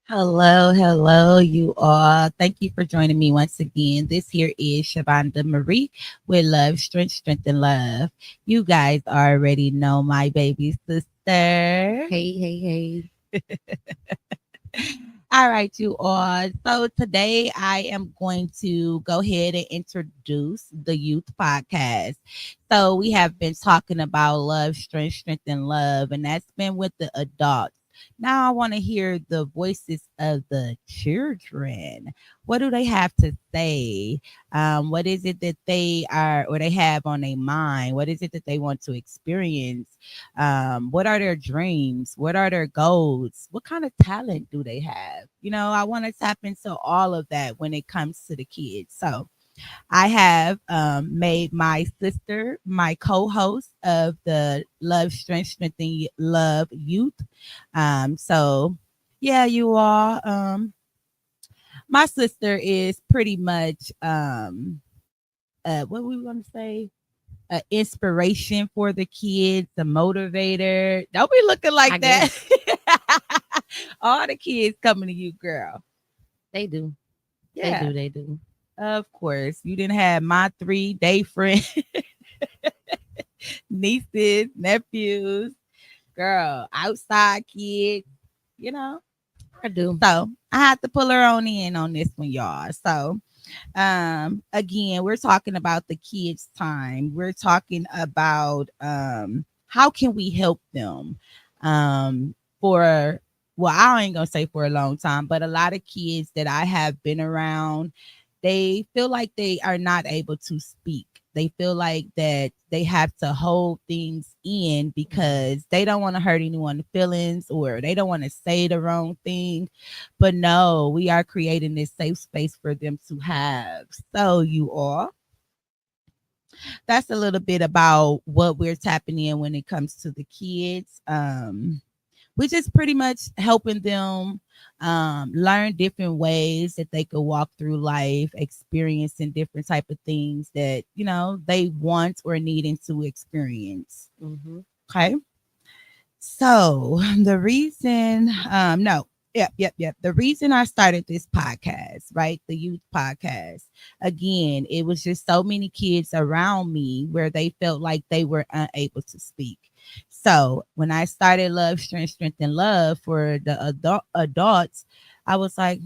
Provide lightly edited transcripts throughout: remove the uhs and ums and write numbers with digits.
Hello, you all. Thank you for joining me once again. This here is Shavonda Marie with Love, Strength, and Love. You guys already know my baby sister. Hey, hey, hey. All right, you all. So today I am going to go ahead and introduce the youth podcast. So we have been talking about love, strength, and love, and that's been with the adults. Now I want to hear the voices of the children. What do they have to say? What is it that they are or they have on their mind? What is it that they want to experience? What are their dreams? What are their goals? What kind of talent do they have? I want to tap into all of that when it comes to the kids. So I have made my sister my co-host of the Love, Strength, and Love Youth. So yeah, you all. My sister is pretty much what we want to say, an inspiration for the kids, a motivator. Don't be looking like I that. guess All the kids coming to you, girl. they do. They Yeah, do. They do. of course. You didn't have my three day friends, nieces, nephews, girl, outside kids, you know. I do. So I had to pull her on in on this one, y'all. So again, we're talking about the kids time. We're talking about how can we help them for, well, I ain't gonna say for a long time, but a lot of kids that I have been around, they feel like they are not able to speak. They feel like that they have to hold things in because they don't want to hurt anyone's feelings, or they don't want to say the wrong thing. But no, we are creating this safe space for them to have. So, you all, that's a little bit about what we're tapping in when it comes to the kids. We just pretty much helping them learn different ways that they could walk through life, experiencing different type of things that they want or needing to experience. Mm-hmm. Okay. So the reason, no, yep. The reason I started this podcast, right, the youth podcast, again, it was just so many kids around me where they felt like they were unable to speak. So when I started Love, Strength, and Love for the adults, I was like,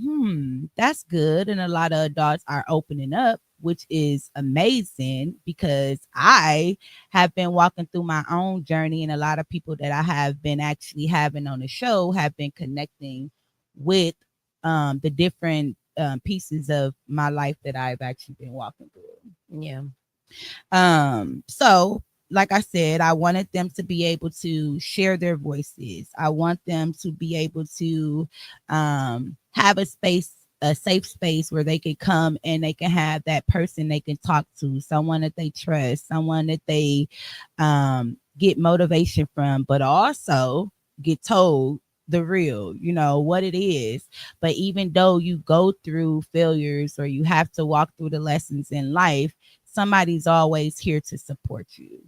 that's good. And a lot of adults are opening up, which is amazing because I have been walking through my own journey, and a lot of people that I have been actually having on the show have been connecting with the different pieces of my life that I've actually been walking through. Yeah. So like I said, I wanted them to be able to share their voices. I want them to be able to have a safe space where they can come and they can have that person they can talk to, someone that they trust, someone that they get motivation from, but also get told the real, what it is. But even though you go through failures or you have to walk through the lessons in life, somebody's always here to support you.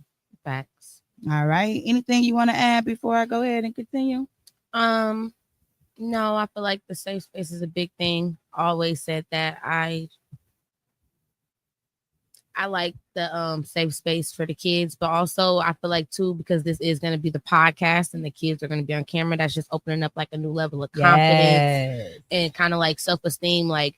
Facts. All right. Anything you want to add before I go ahead and continue? Um, no, I feel like the safe space is a big thing. Always said that. I like the safe space for the kids, but also I feel like too, because this is gonna be the podcast and the kids are gonna be on camera, that's just opening up like a new level of confidence Yes. and kind of like self-esteem, like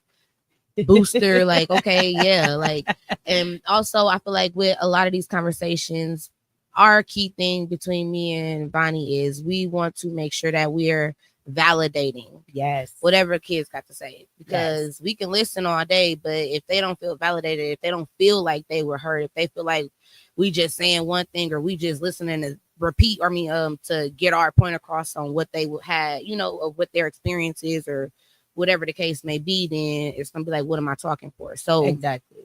booster, like okay, yeah, like. And also I feel like with a lot of these conversations, our key thing between me and Bonnie is we want to make sure that we're validating Yes. whatever kids got to say, Yes. because we can listen all day, but if they don't feel validated, if they don't feel like they were heard, if they feel like we just saying one thing or we just listening to repeat, to get our point across on what they would had, of what their experience is or whatever the case may be, then it's gonna be like, what am I talking for? So Exactly.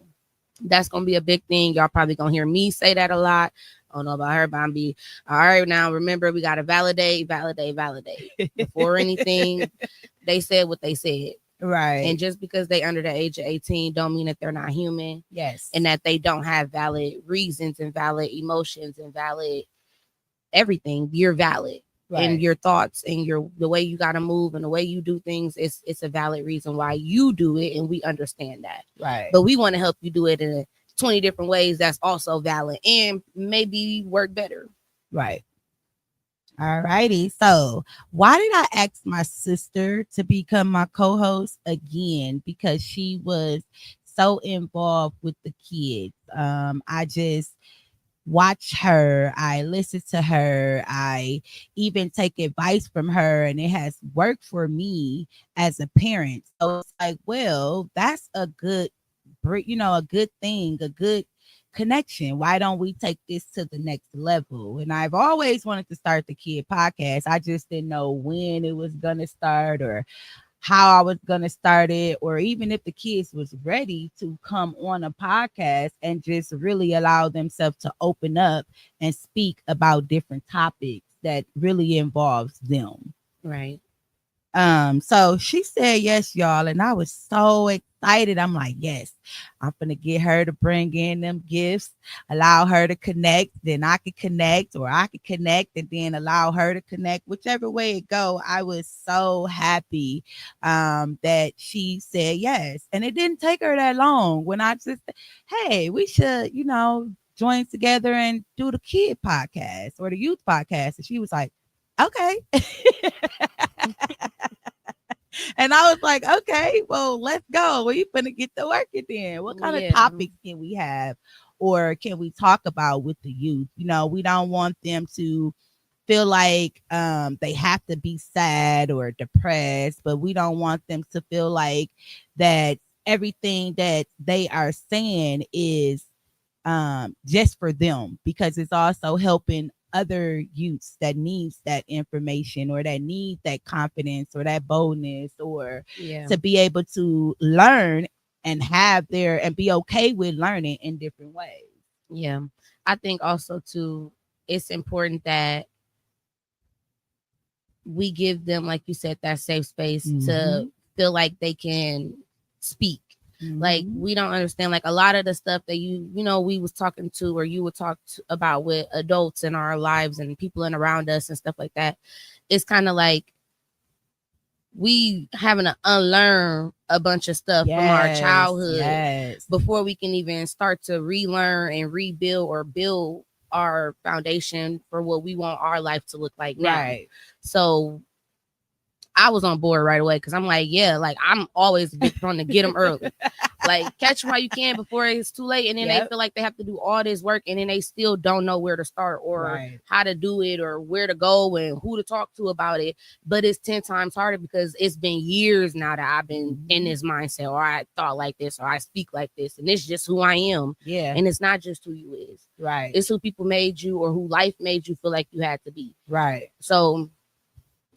that's gonna be a big thing. Y'all probably gonna hear me say that a lot. I don't know about her, but I'm be all right. Now remember, we gotta validate before anything. They said what they said. Right. And just because they under the age of 18 don't mean that they're not human. Yes. And that they don't have valid reasons and valid emotions and valid everything. You're valid. and Right. your thoughts and the way you got to move and the way you do things, it's a valid reason why you do it, and we understand that. Right. But we want to help you do it in 20 different ways that's also valid and maybe work better. Right. All righty. So, why did I ask my sister to become my co host again? Because she was so involved with the kids. I just watch her, I listen to her, I even take advice from her, and it has worked for me as a parent. So it's like, well, that's a good, a good thing, a good connection. Why don't we take this to the next level? And I've always wanted to start the kid podcast. I just didn't know when it was gonna start or how I was going to start it, or even if the kids was ready to come on a podcast and just really allow themselves to open up and speak about different topics that really involves them. Right. So she said yes, y'all, and I was so excited. I'm like, yes, I'm gonna get her to bring in them gifts, allow her to connect, then I could connect, or I could connect and then allow her to connect, whichever way it go. I was so happy that she said yes. And it didn't take her that long when I just, hey, we should, join together and do the kid podcast or the youth podcast. And she was like, okay. And I was like, okay, well, let's go. We finna get to working then. What kind of Yeah. topics can we have or can we talk about with the youth? We don't want them to feel like they have to be sad or depressed, but we don't want them to feel like that everything that they are saying is just for them, because it's also helping other youths that needs that information or that need that confidence or that boldness, or Yeah. to be able to learn and have their and be okay with learning in different ways. Yeah. I think also too, it's important that we give them, like you said, that safe space to feel like they can speak. Like, we don't understand, like, a lot of the stuff that we was talking to, or you would talk about with adults in our lives and people in around us and stuff like that. It's kind of like we having to unlearn a bunch of stuff from our childhood before we can even start to relearn and rebuild or build our foundation for what we want our life to look like now. Right. So I was on board right away because I'm like, yeah, like, I'm always a big fan to get them early. Like, catch them while you can before it's too late. And then they feel like they have to do all this work and then they still don't know where to start or how to do it or where to go and who to talk to about it. But it's 10 times harder because it's been years now that I've been in this mindset, or I thought like this, or I speak like this. And it's just who I am. Yeah. And it's not just who you is. Right. It's who people made you or who life made you feel like you had to be. Right. So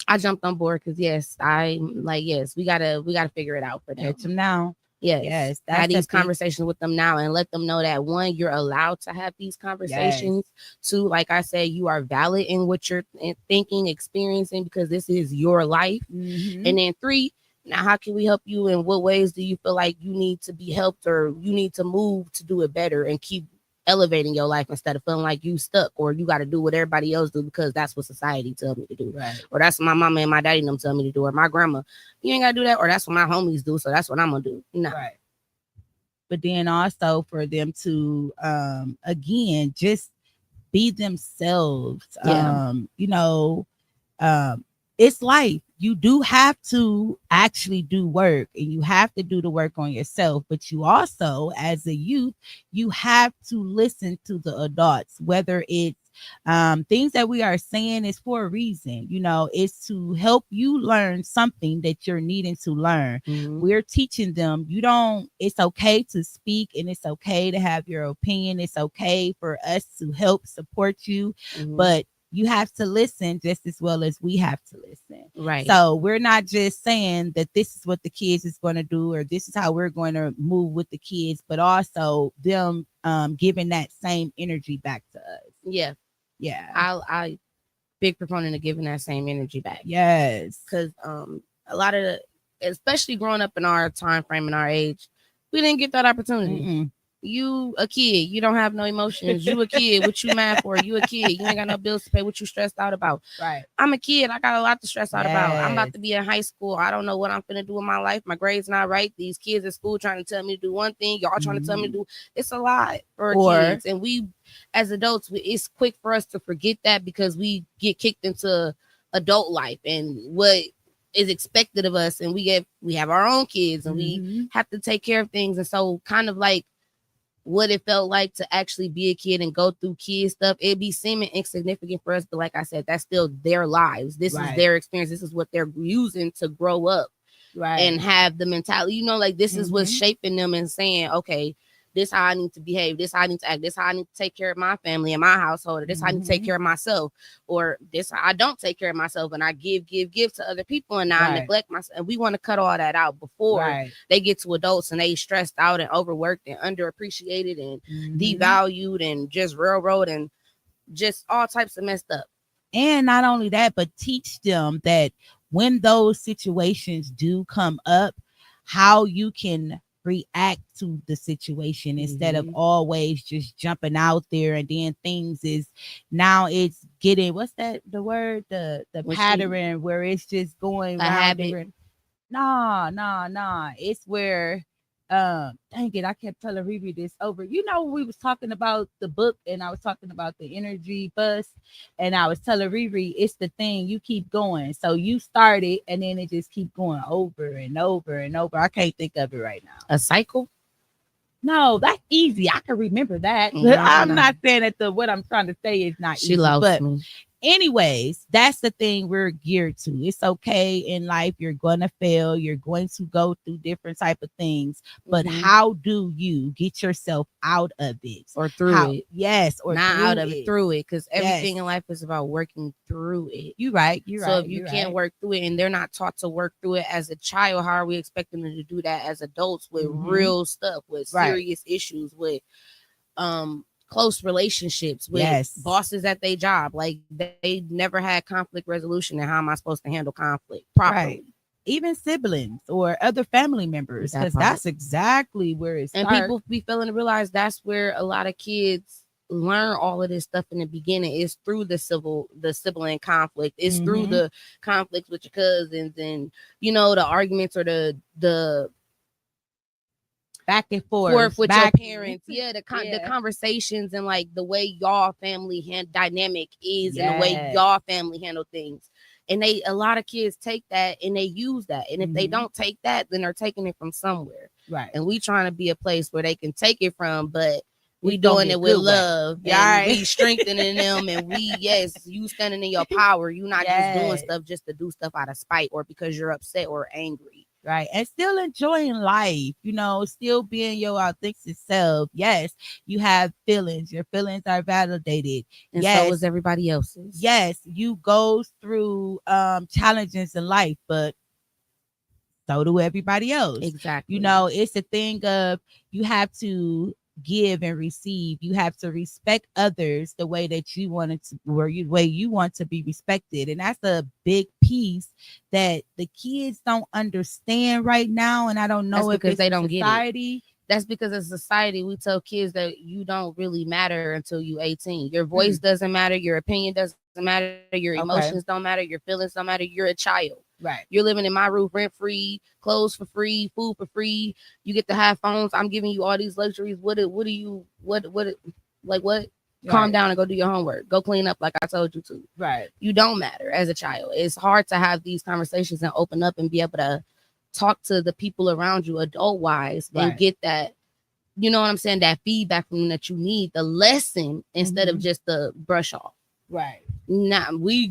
I jumped on board because yes, we gotta figure it out for them. Catch them now. Yes. Have these conversations with them now and let them know that, one, you're allowed to have these conversations. Two, like I said, you are valid in what you're thinking, experiencing, because this is your life. And then three, now how can we help you? In what ways do you feel like you need to be helped or you need to move to do it better and keep elevating your life instead of feeling like you stuck or you got to do what everybody else do because that's what society tells me to do, or that's what my mama and my daddy them tell me to do, or my grandma, you ain't gotta do that, or that's what my homies do, so that's what I'm gonna do. No. Right. But then also for them to again just be themselves. It's life. You do have to actually do work and you have to do the work on yourself, but you also, as a youth, you have to listen to the adults, whether it's things that we are saying is for a reason. It's to help you learn something that you're needing to learn. We're teaching them it's okay to speak and it's okay to have your opinion. It's okay for us to help support you, but you have to listen just as well as we have to listen. Right. So we're not just saying that this is what the kids is going to do or this is how we're going to move with the kids, but also them giving that same energy back to us. Yeah. Yeah. I big proponent of giving that same energy back. Yes. Because a lot of especially growing up in our time frame and our age, we didn't get that opportunity. You a kid. You don't have no emotions. You a kid. What you mad for? You a kid. You ain't got no bills to pay. What you stressed out about? Right. I'm a kid. I got a lot to stress out about. I'm about Yes. to be in high school. I don't know what I'm finna do in my life. My grades not right. These kids at school trying to tell me to do one thing. Y'all trying to tell me to Mhm. do. It's a lot for Or kids, and we, as adults, it's quick for us to forget that because we get kicked into adult life and what is expected of us, and we have our own kids, and we mhm. have to take care of things, and so kind of like what it felt like to actually be a kid and go through kid stuff, it'd be seeming insignificant for us. But like I said, that's still their lives. This is Right. their experience. This is what they're using to grow up and Right. have the mentality, like this is what's Mhm. shaping them and saying, okay, this how I need to behave, this how I need to act, this how I need to take care of my family and my household, or this how I need to take Mhm. care of myself, or this how I don't take care of myself and I give to other people and now I Right. neglect myself. And we want to cut all that out before Right. they get to adults and they stressed out and overworked and underappreciated and Mhm. devalued and just railroad and just all types of messed up. And not only that, but teach them that when those situations do come up, how you can react to the situation instead of Mm-hmm. always just jumping out there, and then things is now it's getting, what's that the word, the When she pattern where it's just going a round and habit. round. Nah, nah, nah. It's where dang it, I kept telling Riri this over. You know, we was talking about the book and I was talking about the energy bus, and I was telling Riri it's the thing, you keep going. So you started and then it just keep going over and over and over. I can't think of it right now. A cycle. No, that's easy. I can remember that. Okay, I I'm know. not saying that the what I'm trying to say is not She easy, lost but me. anyways, that's the thing we're geared to. It's okay in life. You're going to fail. You're going to go through different type of things. But Mm-hmm. how do you get yourself out of it? Or through How? it. Yes, or Not out through of it, it. through it. Because Yes. everything in life is about working through it. You right. You So right. if you You can't right. work through it and they're not taught to work through it as a child, how are we expecting them to do that as adults with Mm-hmm. real stuff, with Right. serious issues, with close relationships, with Yes. bosses at their job? Like they never had conflict resolution, and how am I supposed to handle conflict properly? Right. Even siblings or other family members, That because part. that's exactly where it And starts. people be failing to realize that's where a lot of kids learn all of this stuff in the beginning is through the sibling conflict. It's through Mm-hmm. the conflicts with your cousins and the arguments or the Back and forth forth. with your Back. parents. Yeah, the Yeah. conversations and like the way y'all family dynamic is and the way Yes. y'all family handle things. And a lot of kids take that and they use that. And if they Mm-hmm. don't take that, then they're taking it from somewhere. Right. And we trying to be a place where they can take it from, but we It's gonna doing be a it with good way. love Yeah. and Right. we strengthening them and we, yes, you standing in your power. You not just doing Yes. stuff just to do stuff out of spite or because you're upset or angry. Right. And still enjoying life, still being your authentic self. Yes, you have feelings. Your feelings are validated. And so Yes. is everybody else's. Yes, you go through challenges in life, but so do everybody else. Exactly. It's a thing of you have to give and receive. You have to respect others the way that you wanted to, or you way you want to be respected. And that's a big piece that the kids don't understand right now. And I don't That's know if because it's they the don't get it. society. That's because as a society, we tell kids that you don't really matter until you 18. Your voice Mm, doesn't matter. Your opinion doesn't matter. Your emotions don't okay. matter. Your feelings don't matter. You're a child. You're Right. living in my roof rent free, clothes for free, food for free. You get to have phones. I'm giving you all these luxuries. What do you, like what? Calm Right. down and go do your homework. Go clean up like I told you to. Right. You don't matter as a child. It's hard to have these conversations and open up and be able to talk to the people around you adult wise and Right. get that, you know what I'm saying, that feedback from them that you need, the lesson instead of Mhm. just the brush off. Right. Nah, we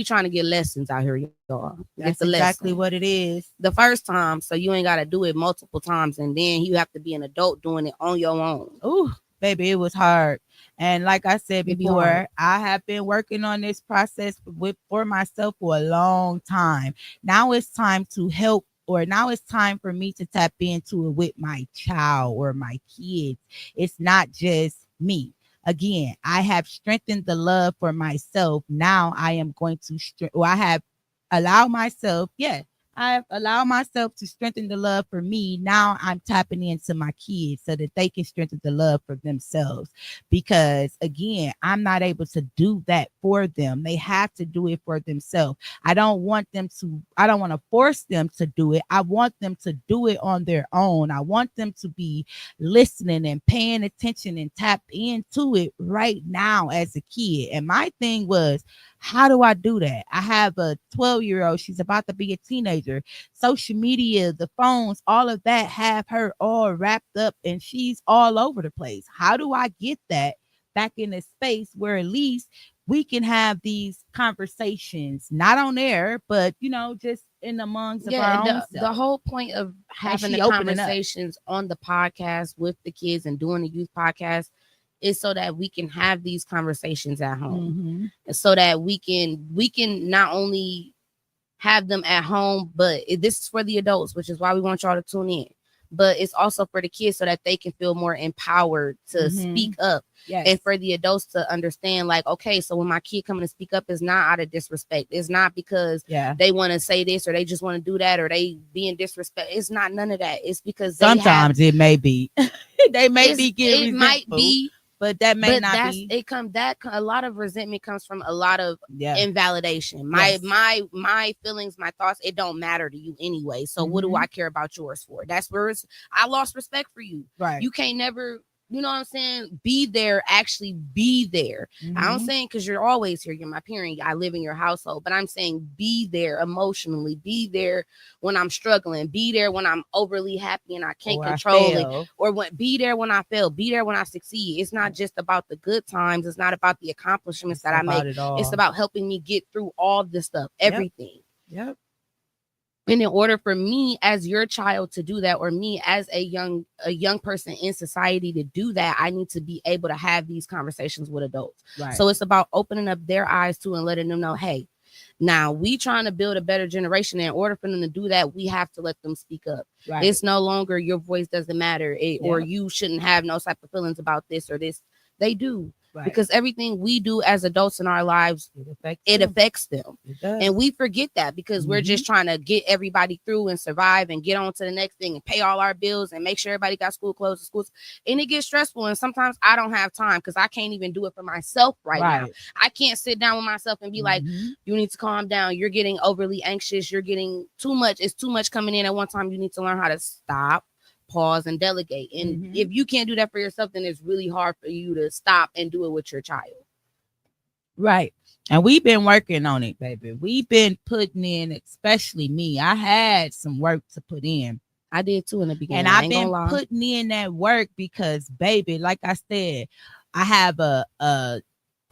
trying to get lessons out here, y'all. Get the That's exactly lesson what it is. the first time, so you ain't got to do it multiple times, and then you have to be an adult doing it on your own. Ooh, baby, it was hard. And like I said It be hard. before, I have been working on this process for myself for a long time. Now it's time to help, or now it's time for me to tap into it with my child or my kids. It's not just me. Again, I have strengthened the love for myself. Now I am going to I have allowed myself, yeah, I've allowed myself to strengthen the love for me. Now I'm tapping into my kids so that they can strengthen the love for themselves. Because again, I'm not able to do that for them. They have to do it for themselves. I don't want to force them to do it. I want them to do it on their own. I want them to be listening and paying attention and tap into it right now as a kid. And my thing was, how do I do that? I have a 12-year-old. She's about to be a teenager. Social media, the phones, all of that have her all wrapped up and she's all over the place. How do I get that back in a space where at least we can have these conversations, not on air, but just in amongst of Yeah, our own the self. whole point of having the she opening up. conversations on the podcast with the kids and doing the youth podcast is so that we can have these conversations at home. Mm-hmm. So that we can not only have them at home, but this is for the adults, which is why we want y'all to tune in. But it's also for the kids so that they can feel more empowered to speak up. Yes. And for the adults to understand, like, okay, so when my kid coming to speak up, it's not out of disrespect. It's not because they want to say this or they just want to do that or they being disrespect. It's not none of that. It's because sometimes it may be they may be getting it might be, but that may but not that's be. it come that a lot of resentment comes from a lot of Yeah. invalidation. My feelings, my thoughts, it don't matter to you anyway. So what do I care about yours for? That's where I lost respect for you. Right. You can't never, you know what I'm saying? Be there, actually be there. I'm saying because you're always here. You're my parent. I live in your household. But I'm saying be there emotionally. Be there when I'm struggling. Be there when I'm overly happy and I can't control it. Or be there when I fail. Be there when I succeed. It's not just about the good times. It's not about the accomplishments that I make. It's about helping me get through all this stuff. Everything. Yep. And in order for me as your child to do that, or me as a young person in society to do that, I need to be able to have these conversations with adults. Right. So it's about opening up their eyes too and letting them know, hey, now we trying to build a better generation. In order for them to do that, we have to let them speak up. Right. It's no longer your voice doesn't matter, or you shouldn't have no type of feelings about this or this. They do. Right. Because everything we do as adults in our lives, it affects them. And we forget that because we're just trying to get everybody through and survive and get on to the next thing and pay all our bills and make sure everybody got school clothes and schools. And it gets stressful. And sometimes I don't have time because I can't even do it for myself right now. I can't sit down with myself and be like, you need to calm down. You're getting overly anxious. You're getting too much. It's too much coming in at one time. You need to learn how to stop, pause, and delegate. And if you can't do that for yourself, then it's really hard for you to stop and do it with your child. Right. And we've been working on it, baby. We've been putting in, especially me. I had some work to put in. I did too in the beginning. And I've been putting in that work because, baby, like I said, I have a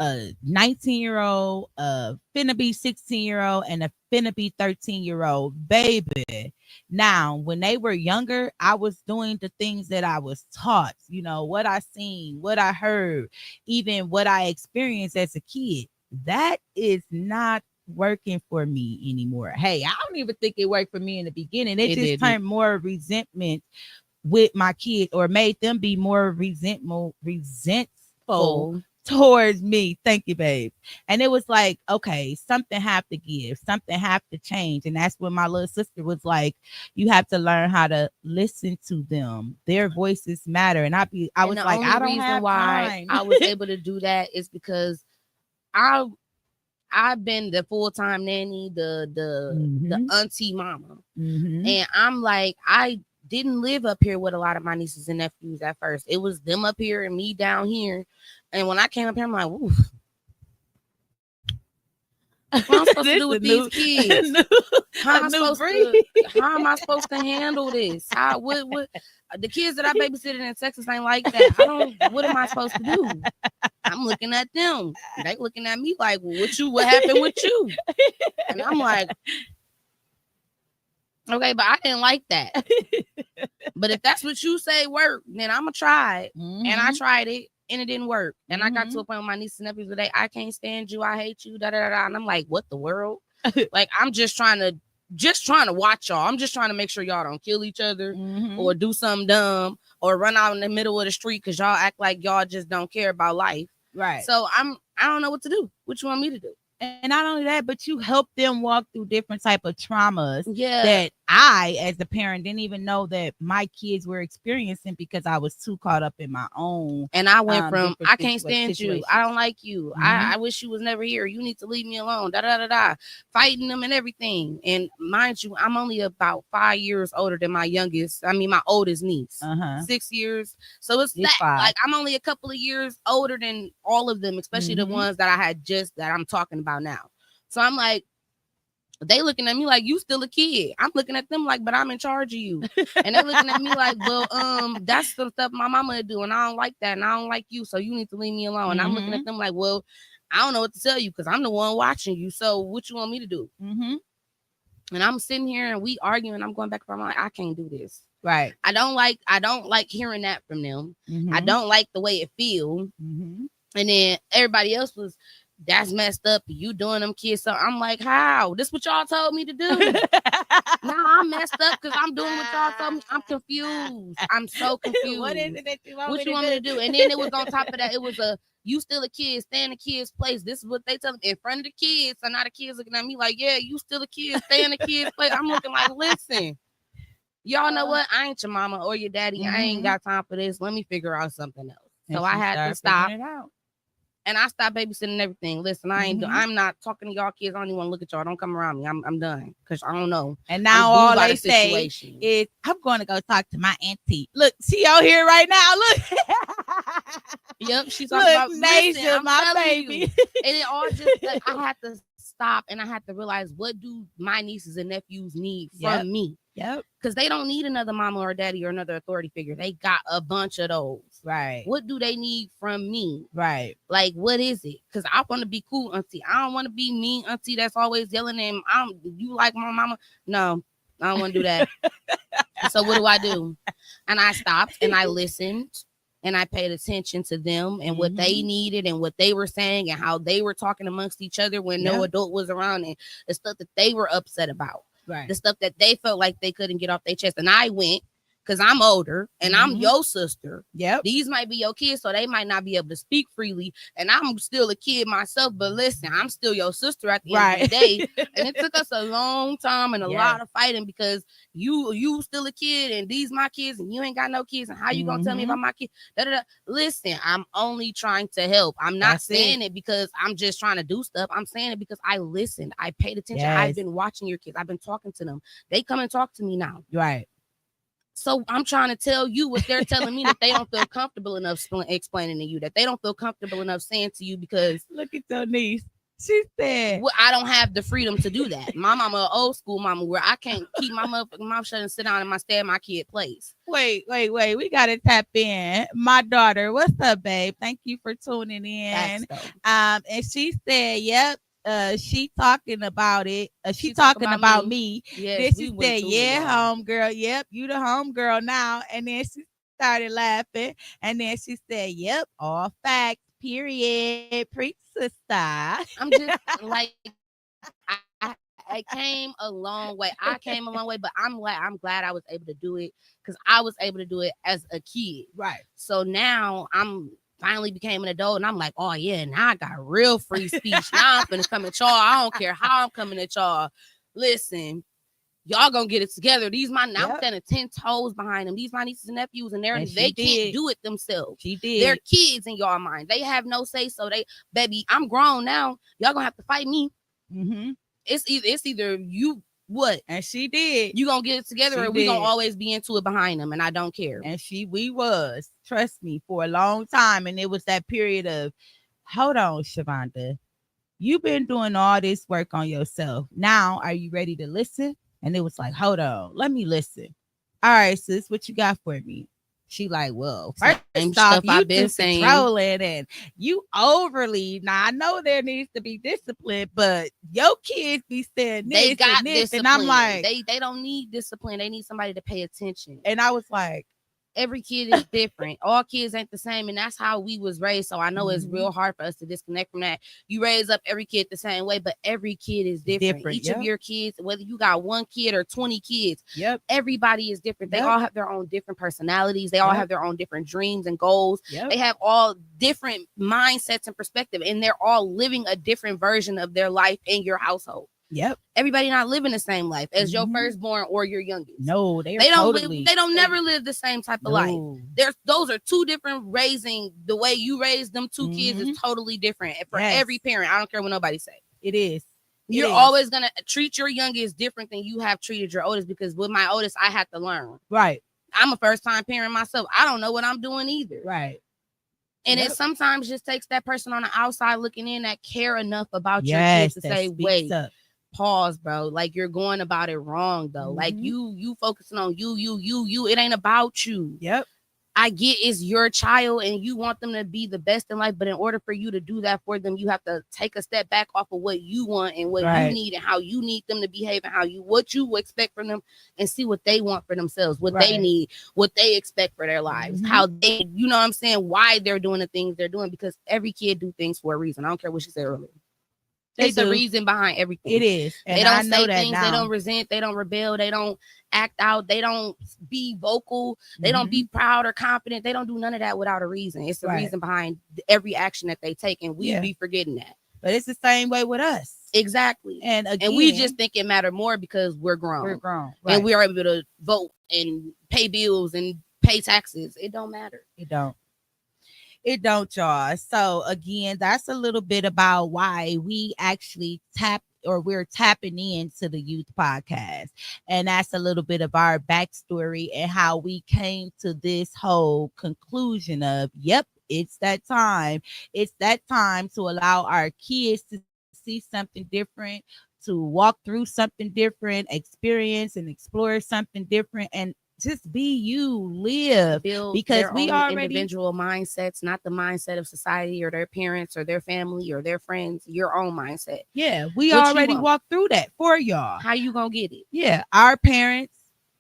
19-year-old, finna be 16-year-old, and a finna be 13-year-old baby. Now, when they were younger, I was doing the things that I was taught, what I seen, what I heard, even what I experienced as a kid. That is not working for me anymore. Hey, I don't even think it worked for me in the beginning. It just turned more resentment with my kid, or made them be more resentful towards me. Thank you, babe. And it was like, okay, something have to give, something have to change. And that's when my little sister was like, you have to learn how to listen to them. Their voices matter. And I was like, I don't have time. I was able to do that is because I've been the full-time nanny, the auntie mama. And I'm like, I didn't live up here with a lot of my nieces and nephews at first. It was them up here and me down here. And when I came up here, I'm like, ooh, what am I supposed to do with these kids? How am I supposed to handle this? What the kids that I babysitted in Texas ain't like that. What am I supposed to do? I'm looking at them. They looking at me like, what happened with you? And I'm like, okay, but I didn't like that. But if that's what you say work, then I'm gonna try it. And I tried it and it didn't work. And I got to a point with my nieces and nephews today, I can't stand you, I hate you, da da da. And I'm like, what the world? Like, I'm just trying to watch y'all. I'm just trying to make sure y'all don't kill each other or do something dumb or run out in the middle of the street because y'all act like y'all just don't care about life. Right. So I don't know what to do. What you want me to do? And not only that, but you help them walk through different type of traumas Yeah. that I, as a parent, didn't even know that my kids were experiencing because I was too caught up in my own And I went from different I can't stand you, I situations. don't like you, Hmm. I wish you was never here, you need to leave me alone, da da da da, fighting them and everything. And mind you, I'm only about 5 years older than my youngest. I mean, my oldest niece. Uh-huh. 6 years. So it's It's that five. like I'm only a couple of years older than all of them, especially the Hmm. ones that I had just that I'm talking about now. So I'm like, they looking at me like you still a kid. I'm looking at them like, but I'm in charge of you. And they looking at me like, well, that's the stuff my mama would do, and I don't like that, and I don't like you, so you need to leave me alone. And I'm looking Hmm. at them like, well, I don't know what to tell you because I'm the one watching you. So what you want me to do? Hmm. And I'm sitting here and we arguing. I'm going back and forth. I'm like, I can't do this. Right. I don't like hearing that from them. I Hmm. don't like the way it feels. Hmm. And then everybody else was, that's messed up. You doing them kids. So I'm like, how? This what y'all told me to do? Now I'm messed up because I'm doing what y'all told me. I'm confused. I'm so What is confused. it that you want What me you to want me do? to do? And then it was on top of that, it was a, you still a kid, stay in the kid's place. This is what they tell me in front of the kids. So now the kids looking at me like, yeah, you still a kid, stay in the kid's place. I'm looking like, listen, y'all know what? I ain't your mama or your daddy. I ain't Mhm. got time for this. Let me figure out something else. And So I she had to started stop. figuring it out. And I stopped babysitting and everything. Listen, Mhm. I'm not talking to y'all kids. I don't even want to look at y'all. Don't come around me. I'm done. Cause I don't know. And I'm now blew all by they the say situation. is, "I'm going to go talk to my auntie." Look, she out here right now. Look, Yep, she talking look, about. Listen, Nasia, I'm my telling you, baby. and it all just like I had to stop and I had to realize what do my nieces and nephews need from Yep. me, Yep. because they don't need another mama or daddy or another authority figure. They got a bunch of those. Right. What do they need from me? Right. Like, what is it? Because I want to be cool, auntie. I don't want to be mean, auntie. That's always yelling at him. You like my mama? No, I don't want to do that. So what do I do? And I stopped and I listened and I paid attention to them and what they Mhm. needed and what they were saying and how they were talking amongst each other when no Yep. adult was around, and the stuff that they were upset about, Right. the stuff that they felt like they couldn't get off their chest. And I went, because I'm older and I'm Mhm. your sister. Yep. These might be your kids, so they might not be able to speak freely. And I'm still a kid myself, but listen, I'm still your sister at the end of the Right. day. And it took us a long time and a Yes. lot of fighting because you still a kid and these my kids and you ain't got no kids, and how you gonna tell me Mhm. about my kids? Da, da, da. Listen, I'm only trying to help. I'm not That's saying it. it because I'm just trying to do stuff. I'm saying it because I listened. I paid attention. I've Yes. been watching your kids. I've been talking to them. They come and talk to me now. Right. So I'm trying to tell you what they're telling me, that they don't feel comfortable enough explaining to you, that they don't feel comfortable enough saying to you, because Look at your niece. She said, I don't have the freedom to do that. My mama, an old school mama, where I can't keep my motherfucking mouth shut and sit down and stay at my kid place. wait, wait, wait. We got to tap in. My daughter, what's up, babe? Thank you for tuning Facts in. though. And she said, yep. She talking about it. She She talk talking about about me. me. Yes, Then we she went said, through it, "Yeah, y'all. home girl. Yep, you the home girl now." And then she started laughing. And then she said, "Yep, all facts. Period. Preach, sister." I'm just like, I came a long way. I came a long way, but I'm glad I was able to do it because I was able to do it as a kid. Right. So now I'm finally became an adult and I'm like, oh yeah, now I got real free speech. Now I'm gonna come at y'all. I don't care how I'm coming at y'all. Listen, y'all gonna get it together. These my now I'm Yep. standing 10 toes behind them. These my nieces and nephews, and And they she can't did. do it themselves. She They're did. kids in y'all mind. They have no say. So they, baby, I'm grown now. Y'all gonna have to fight me. Mm-hmm. It's either you what And she did. you gonna get it together, She or we gonna did. always be into it behind them, and I don't care. And we was, trust me, for a long time. And it was that period of, hold on, Shavonda, you've been doing all this work on yourself. Now, are you ready to listen? And it was like, hold on, let me listen. All right, sis, what you got for me? She like, well, first Same off, stuff you I've too been saying. controlling and you overly. Now I know there needs to be discipline, but your kids be saying They this and got this, and I'm discipline. like, They don't need discipline. They need somebody to pay attention. and I was like, every kid is different. All kids ain't the same, and that's how we was raised. So I know it's real hard for us to disconnect from that. You raise up every kid the same way, but every kid is different. Each of your kids, whether you got one kid or 20 kids, everybody is different. They all have their own different personalities. They all have their own different dreams and goals. They have all different mindsets and perspective, and they're all living a different version of their life in your household. Everybody not living the same life as your firstborn or your youngest. No, they don't live, they don't never live the same type of life. Those are two different raising. The way you raise them two kids is totally different for every parent. I don't care what nobody say. It is. You're always gonna treat your youngest different than you have treated your oldest, because with my oldest, I had to learn. Right. I'm a first time parent myself. I don't know what I'm doing either. Right. And it sometimes just takes that person on the outside looking in that care enough about your kids to say, wait, pause, bro. Like, you're going about it wrong though. Like you focusing on you. It ain't about you. I get it's your child and you want them to be the best in life, but in order for you to do that for them, you have to take a step back off of what you want and what you need and how you need them to behave and what you expect from them, and see what they want for themselves, what they need, what they expect for their lives, how they, you know what I'm saying, why they're doing the things they're doing, because every kid do things for a reason. I don't care what she said earlier. It's the reason behind everything. It is. And they don't say things. Now. They don't resent. They don't rebel. They don't act out. They don't be vocal. They don't be proud or confident. They don't do none of that without a reason. It's the reason behind every action that they take. And we be forgetting that. But it's the same way with us. Exactly. And again, we just think it matter more because we're grown. We're grown. And we are able to vote and pay bills and pay taxes. It don't matter. It don't. It don't, y'all. So again, that's a little bit about why we actually we're tapping into the youth podcast. And that's a little bit of our backstory and how we came to this whole conclusion of, yep, it's that time. It's that time to allow our kids to see something different, to walk through something different, experience and explore something different, and just be you, live, build because their we own already individual mindsets, not the mindset of society or their parents or their family or their friends. Your own mindset. Yeah, we already walked through that for y'all. How you gonna get it? Yeah, our parents,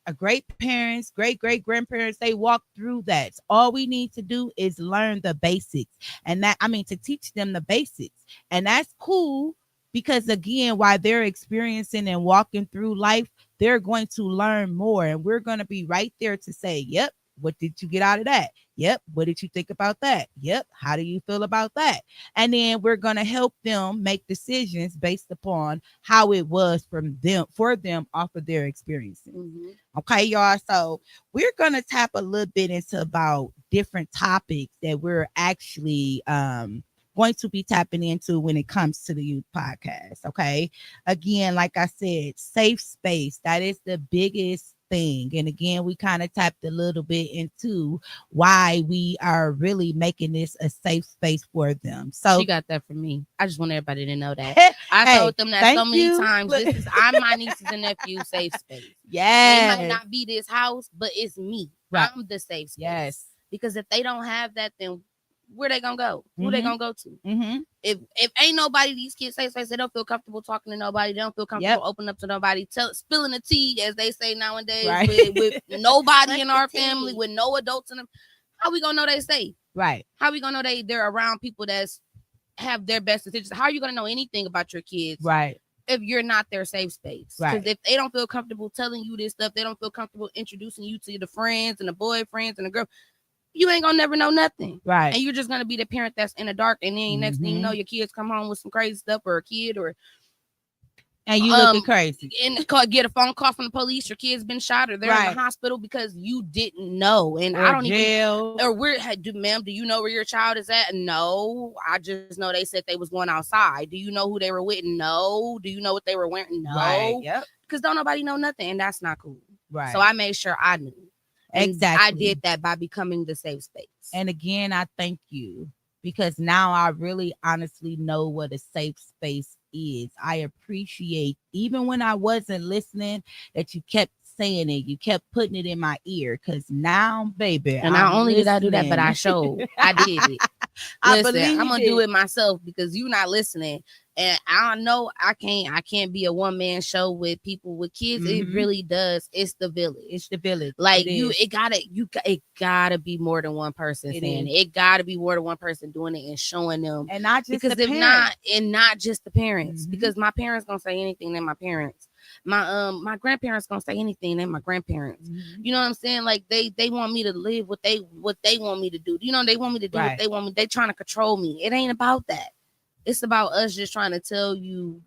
our great parents, great grandparents, they walked through that. So all we need to do is learn the basics, and to teach them the basics, and that's cool. Because again, while they're experiencing and walking through life, they're going to learn more. And we're going to be right there to say, yep, what did you get out of that? Yep, what did you think about that? Yep, how do you feel about that? And then we're going to help them make decisions based upon how it was for them off of their experiences. Okay, y'all. So we're going to tap a little bit into about different topics that we're actually going to be tapping into when it comes to the youth podcast. Okay. Again, like I said, safe space. That is the biggest thing. And again, we kind of tapped a little bit into why we are really making this a safe space for them. So she got that from me. I just want everybody to know that. I told them that so many times. I'm my nieces and nephews' safe space. Yeah. They might not be this house, but it's me. Right. I'm the safe space. Yes. Because if they don't have that, then where they gonna go? Who they gonna go to? If ain't nobody, these kids say space, they don't feel comfortable talking to nobody. They don't feel comfortable opening up to nobody, spilling the tea, as they say nowadays, with nobody in our family, with no adults in them. How we gonna know they safe? Right. How we gonna know they're around people that's have their best intentions? How are you gonna know anything about your kids? Right. If you're not their safe space. Right. Because if they don't feel comfortable telling you this stuff, they don't feel comfortable introducing you to the friends and the boyfriends and the girl, you ain't gonna never know nothing. Right. And you're just gonna be the parent that's in the dark, and then next thing you know, your kids come home with some crazy stuff, or a kid, and you looking crazy, and get a phone call from the police. Your kid's been shot, or they're in the hospital because you didn't know. And or I don't jail. Even. Or ma'am, do you know where your child is at? No, I just know they said they was going outside. Do you know who they were with? No. Do you know what they were wearing? No. Right. Yep. Because don't nobody know nothing, and that's not cool. Right. So I made sure I knew. And exactly. I did that by becoming the safe space. And again, I thank you, because now I really honestly know what a safe space is. I appreciate, even when I wasn't listening, that you kept saying it. You kept putting it in my ear because now, baby, And not I'm only did I do that, but I listening. showed. I did it. I Listen, I'm believe gonna do it. it myself because you're not listening. And I know I can't be a one man show with people with kids. It Mm-hmm. really does. It's the It's village. the village. Like It is. it gotta be more than one person It saying is. it. It gotta be more than one person doing it and showing them. And not just the Because if parents. not, and not just the parents, Mm-hmm. because my parents gonna say anything, they're my parents. My grandparents gonna say anything, they're my grandparents. Mm-hmm. You know what I'm saying? Like they want me to live what they want me to do. You know, they want me to do what Right. they want me. They trying to control me. It ain't about that. It's about us just trying to tell you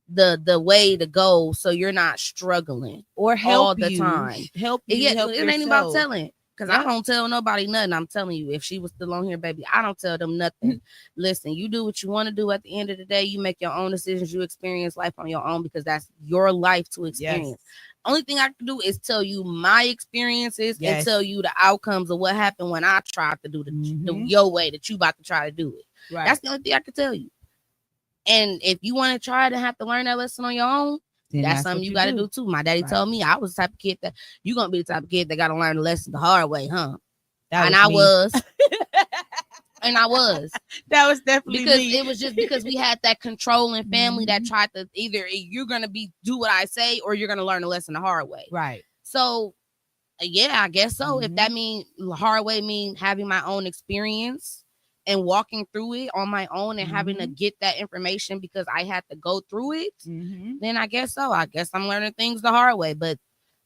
the way to go so you're not struggling Or all help the you. time. Help And you. yet Help it ain't about yourself. telling. Because I Yep. don't tell nobody nothing. I'm telling you, if she was still on here, baby, I don't tell them nothing. Listen, you do what you want to do at the end of the day. You make your own decisions. You experience life on your own because that's your life to Yes. experience. Only thing I can do is tell you my experiences and Yes. tell you the outcomes of what happened when I tried to do the Mm-hmm. your way that you about to try to do it. Right. That's the only thing I can tell you. And if you want to try to have to learn that lesson on your own, Then that's that's something what you you got to do. do too. My daddy Right. told me I was the type of kid that you gonna be the type of kid that got to learn the lesson the hard way, huh? That And was I me. was, and I was, That was definitely because me. it was just because we had that controlling family that Mhm. tried to either you're gonna be do what I say or you're gonna learn the lesson the hard way. Right. So yeah, I guess so. If that Mhm. mean hard way mean having my own experience and walking through it on my own and having to Mhm. get that information because I had to go through it, Mhm. then I guess so. I guess I'm learning things the hard way. But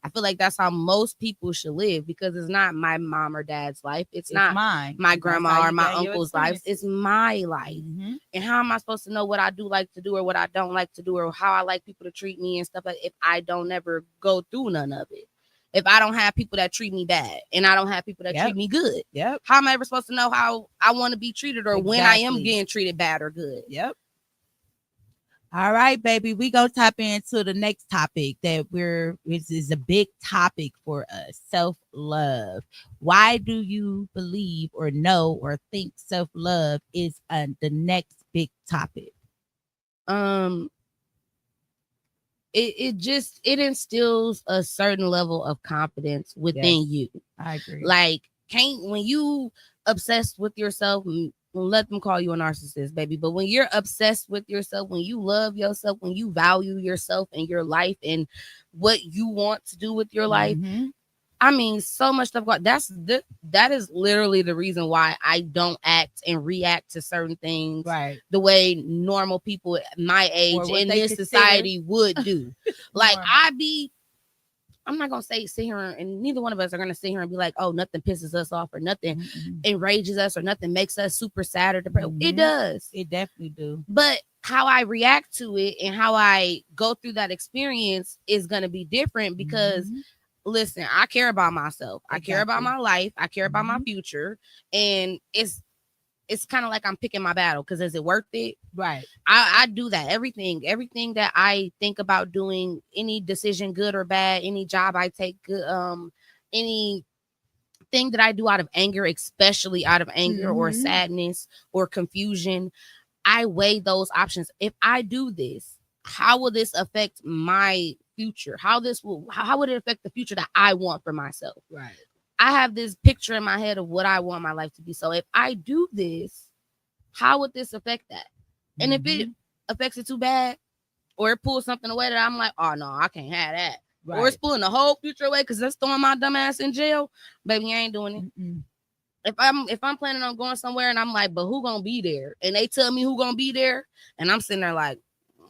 I feel like that's how most people should live because it's not my mom or dad's life. It's It's not mine. my And that's how grandma or you my gain your uncle's life. It's experiences. my life. Mhm. And how am I supposed to know what I do like to do or what I don't like to do or how I like people to treat me and stuff like if I don't ever go through none of it? If I don't have people that treat me bad and I don't have people that Yep. treat me good, Yep. how am I ever supposed to know how I want to be treated or when I am Exactly. getting treated bad or good? Yep. All right, baby. We gonna tap into the next topic that which is a big topic for us. Self-love. Why do you believe or know or think self-love is the next big topic? Um, it instills a certain level of confidence Yes, within you. I agree. Like, can't when you obsessed with yourself, let them call you a narcissist, baby. But when you're obsessed with yourself, when you love yourself, when you value yourself and your life and what you want to do with your life, Mm-hmm. I mean, so much stuff. That is literally the reason why I don't act and react to certain things Right. the way normal people my Or age what in they this consider society would do. Like normal. I'm not gonna sit here and neither one of us are gonna sit here and be like, oh, nothing pisses us off or nothing Mm-mm. enrages us or nothing makes us super sad or depressed. It Mhm. does. It definitely do. But how I react to it and how I go through that experience is gonna be different because Mhm. listen, I care about myself. I care about Exactly. my life. I care about my Mhm. future. And it's kind of like I'm picking my battle because is it worth it? Right. I do that. Everything that I think about doing, any decision, good or bad, any job I take, good, any thing that I do out of anger, especially out of anger or Mhm. sadness or confusion, I weigh those options. If I do this, how will this affect my future? How would it affect the future that I want for myself? Right. I have this picture in my head of what I want my life to be. So if I do this, how would this affect that? And if it Mhm. affects it too bad, or it pulls something away that I'm like, oh no, I can't have that. Or it's Right. pulling the whole future away because that's throwing my dumb ass in jail, baby, I ain't doing it. Mm-mm. If I'm planning on going somewhere and I'm like, but who gonna be there? And they tell me who gonna be there, and I'm sitting there like,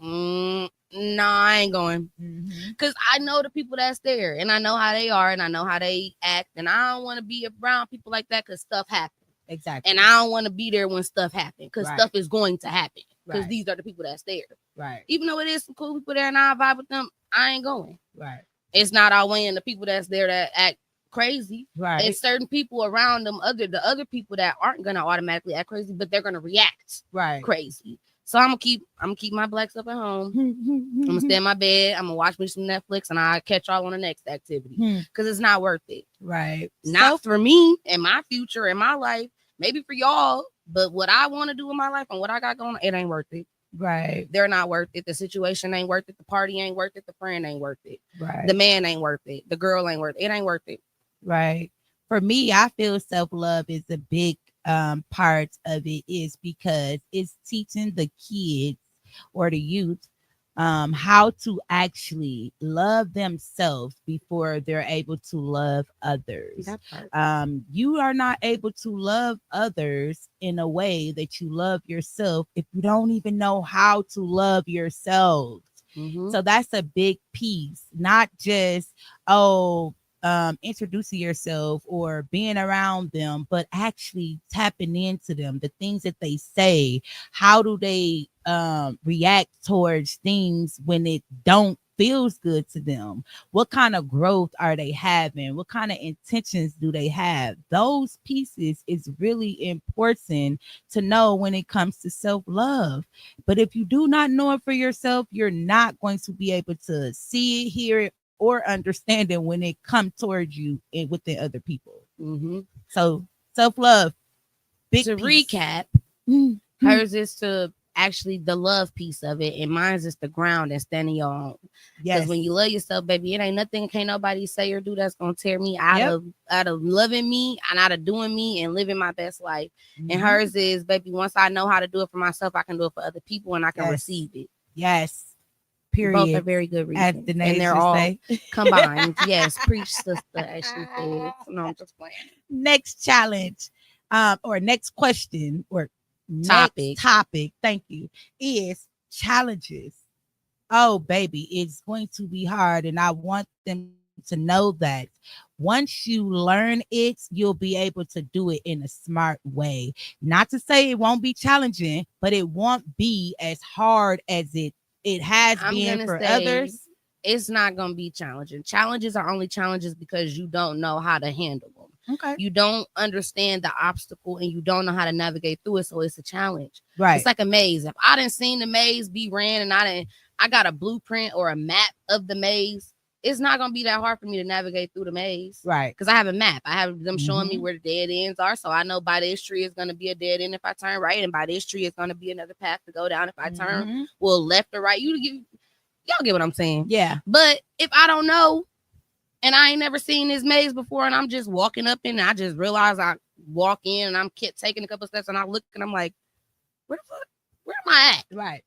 nah, I ain't going. Mhm. Cause I know the people that's there, and I know how they are, and I know how they act, and I don't want to be around people like that because stuff happens. Exactly. And I don't want to be there when stuff happens because Right. stuff is going to happen because Right. these are the people that's there. Right. Even though it is some cool people there and I vibe with them, I ain't going. Right. It's not outweighing the people that's there that act crazy. Right. And certain people around them, the other people that aren't gonna automatically act crazy, but they're gonna react Right. crazy. So I'm gonna keep my black stuff at home. I'm gonna stay in my bed. I'm gonna watch me some Netflix, and I'll catch y'all on the next activity because it's not worth it. Right. Not for me and my future and my life. Maybe for y'all, but what I want to do in my life and what I got going on, it ain't worth it. Right. They're not worth it. The situation ain't worth it. The party ain't worth it. The friend ain't worth it. Right. The man ain't worth it. The girl ain't worth it. It ain't worth it. Right. For me, I feel self-love is a big part of it is because it's teaching the kids or the youth how to actually love themselves before they're able to love others. That part. You are not able to love others in a way that you love yourself if you don't even know how to love yourself. Mm-hmm. So that's a big piece, not just, oh, introducing yourself or being around them, but actually tapping into them, the things that they say, how do they react towards things when it don't feels good to them, what kind of growth are they having, what kind of intentions do they have. Those pieces is really important to know when it comes to self-love. But if you do not know it for yourself, you're not going to be able to see it, hear it, or understand it when it comes towards you and within other people. Mm-hmm. So self-love, big To piece. recap, Mhm. hers is to actually the love piece of it, and mine's is the ground and standing your own. Because Yes. when you love yourself, baby, it ain't nothing, can't nobody say or do that's gonna tear me Yep. out of loving me and out of doing me and living my best life. And Mhm. hers is, baby, once I know how to do it for myself, I can do it for other people and I can Yes. receive it. Yes. Both are Period. very good As reasons, the and name they're should all say. combined. Yes, preach, sister, as she said. No, I'm just playing. Next challenge, or next question, or next Topic. topic, thank you, is challenges. Oh, baby, it's going to be hard. And I want them to know that once you learn it, you'll be able to do it in a smart way. Not to say it won't be challenging, but it won't be as hard as it has I'm been gonna for say others. it's not gonna be challenging. Challenges are only challenges because you don't know how to handle them. Okay. You don't understand the obstacle and you don't know how to navigate through it. So it's a challenge. Right. It's like a maze. If I didn't seen the maze be ran and I got a blueprint or a map of the maze, it's not gonna be that hard for me to navigate through the maze. Right. Because I have a map. I have them showing me Mhm. where the dead ends are. So I know by this tree is gonna be a dead end if I turn right, and by this tree is gonna be another path to go down if I turn Mhm. well left or right. Y'all get what I'm saying. Yeah. But if I don't know and I ain't never seen this maze before and I'm just walking up in and I just realize I walk in and I'm taking a couple steps and I look and I'm like, where the fuck? Where am I at? Right.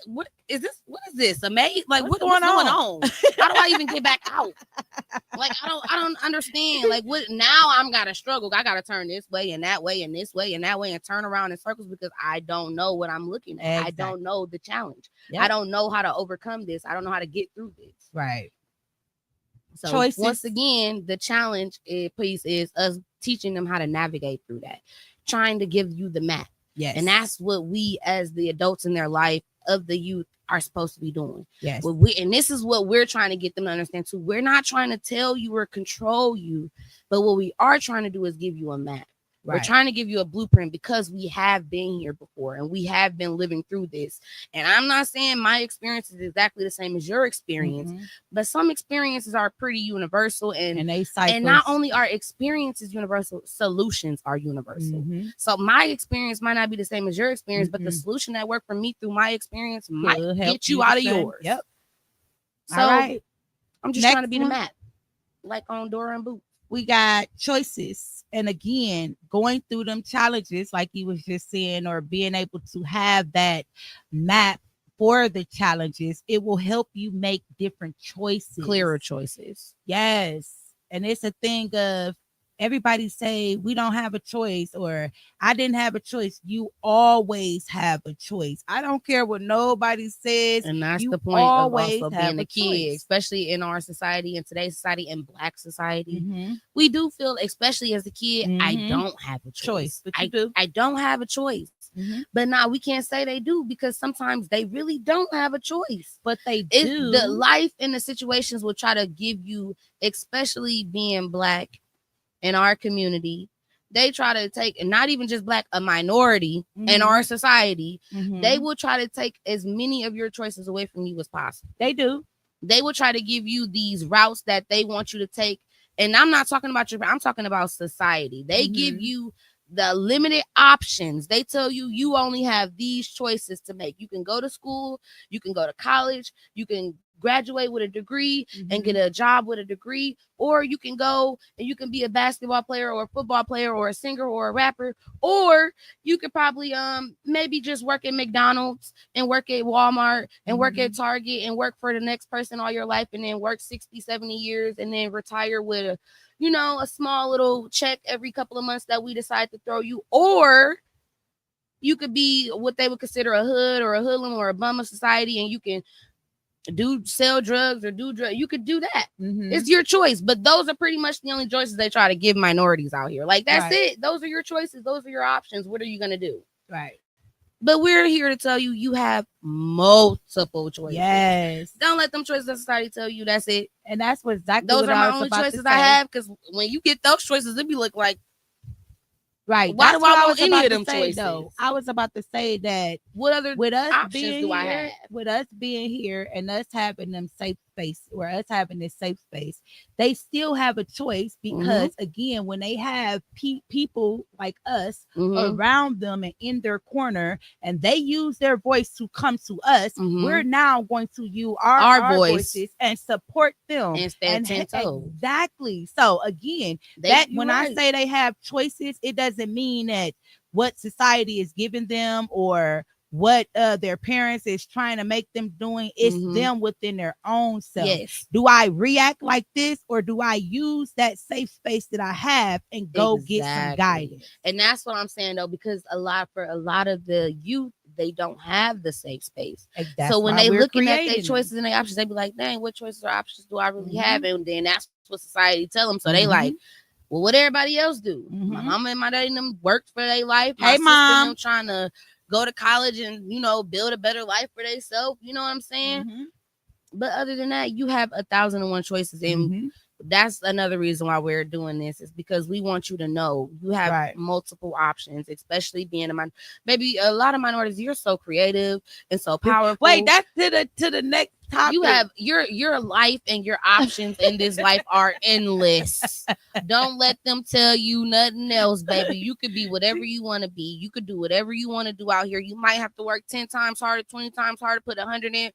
What is this? What is this? A maze? Like What's what's going going on? on? How do I even get back out? Like I don't understand. Like what now I'm gotta struggle. I gotta turn this way and that way and this way and that way and turn around in circles because I don't know what I'm looking at. I Exactly. don't know the challenge. Yep. I don't know how to overcome this. I don't know how to get through this. Right. So Choices. once again, the challenge piece is us teaching them how to navigate through that, trying to give you the map. Yes. And that's what we as the adults in their life of the youth are supposed to be doing. Yes. And this is what we're trying to get them to understand too. We're not trying to tell you or control you, but what we are trying to do is give you a map. Right. We're trying to give you a blueprint because we have been here before and we have been living through this. And I'm not saying my experience is exactly the same as your experience, but some experiences are pretty universal and they cycles. And not only are experiences universal, solutions are universal. So my experience might not be the same as your experience, but the solution that worked for me through my experience might get you out of yours. Yep. So all right. I'm just trying to be the map, like on Dora and Boot. We got choices. And again, going through them challenges, like you was just saying, or being able to have that map for the challenges, it will help you make different choices. Clearer choices. Yes. And it's a thing of everybody say we don't have a choice or I didn't have a choice. You always have a choice. I don't care what nobody says. And that's you the point of also have being a kid, choice. especially in our society, in today's society, in Black society. We do feel, especially as a kid, I don't have a choice. But you do. I don't have a choice. But now we can't say they do because sometimes they really don't have a choice. But they do. The life and the situations will try to give you, especially being Black in our community, they try to take, and not even just Black, a minority in our society, they will try to take as many of your choices away from you as possible. They do. They will try to give you these routes that they want you to take. And I'm not talking about I'm talking about society. They give you the limited options. They tell you you only have these choices to make. You can go to school, you can go to college, you can graduate with a degree and get a job with a degree, or you can go and you can be a basketball player or a football player or a singer or a rapper, or you could probably maybe just work at McDonald's and work at Walmart and work at Target and work for the next person all your life, and then work 60, 70 years and then retire with a, a small little check every couple of months that we decide to throw you. Or you could be what they would consider a hood or a hoodlum or a bum of society, and you can sell drugs or do drugs. You could do that. It's your choice. But those are pretty much the only choices they try to give minorities out here. Like, that's it. Those are your choices. Those are your options. What are you going to do? Right. But we're here to tell you, you have multiple choices. Yes. Don't let them choices of society tell you that's it. And that's what exactly those what are I my was only about choices to I say. have. Because when you get those choices, it be look like, right. Why That's do I what want was any about of to them say, choices? though. I was about to say that what other with us options being do I here, have? with us being here and us having them safe space, or us having this safe space, they still have a choice because again, when they have people like us around them and in their corner, and they use their voice to come to us, we're now going to use our voices and support them and stand 10 toes. Exactly. So again, I say they have choices, it doesn't mean that what society is giving them or what their parents is trying to make them doing. It's them within their own self. Yes. Do I react like this, or do I use that safe space that I have and go get some guidance? And that's what I'm saying, though, because for a lot of the youth, they don't have the safe space. So when they looking at their choices and their options, they be like, dang, what choices or options do I really have? And then that's what society tell them. So they like, well, what everybody else do? My mama and my daddy and them worked for their life. My sister and them trying to go to college and, build a better life for themselves. You know what I'm saying? But other than that, you have 1,001 choices. And that's another reason why we're doing this, is because we want you to know you have multiple options, especially being maybe a lot of minorities. You're so creative and so powerful. Wait, that's to the next topic. You have your life and your options in this life are endless. Don't let them tell you nothing else, baby. You could be whatever you want to be. You could do whatever you want to do out here. You might have to work 10 times harder, 20 times harder, put 100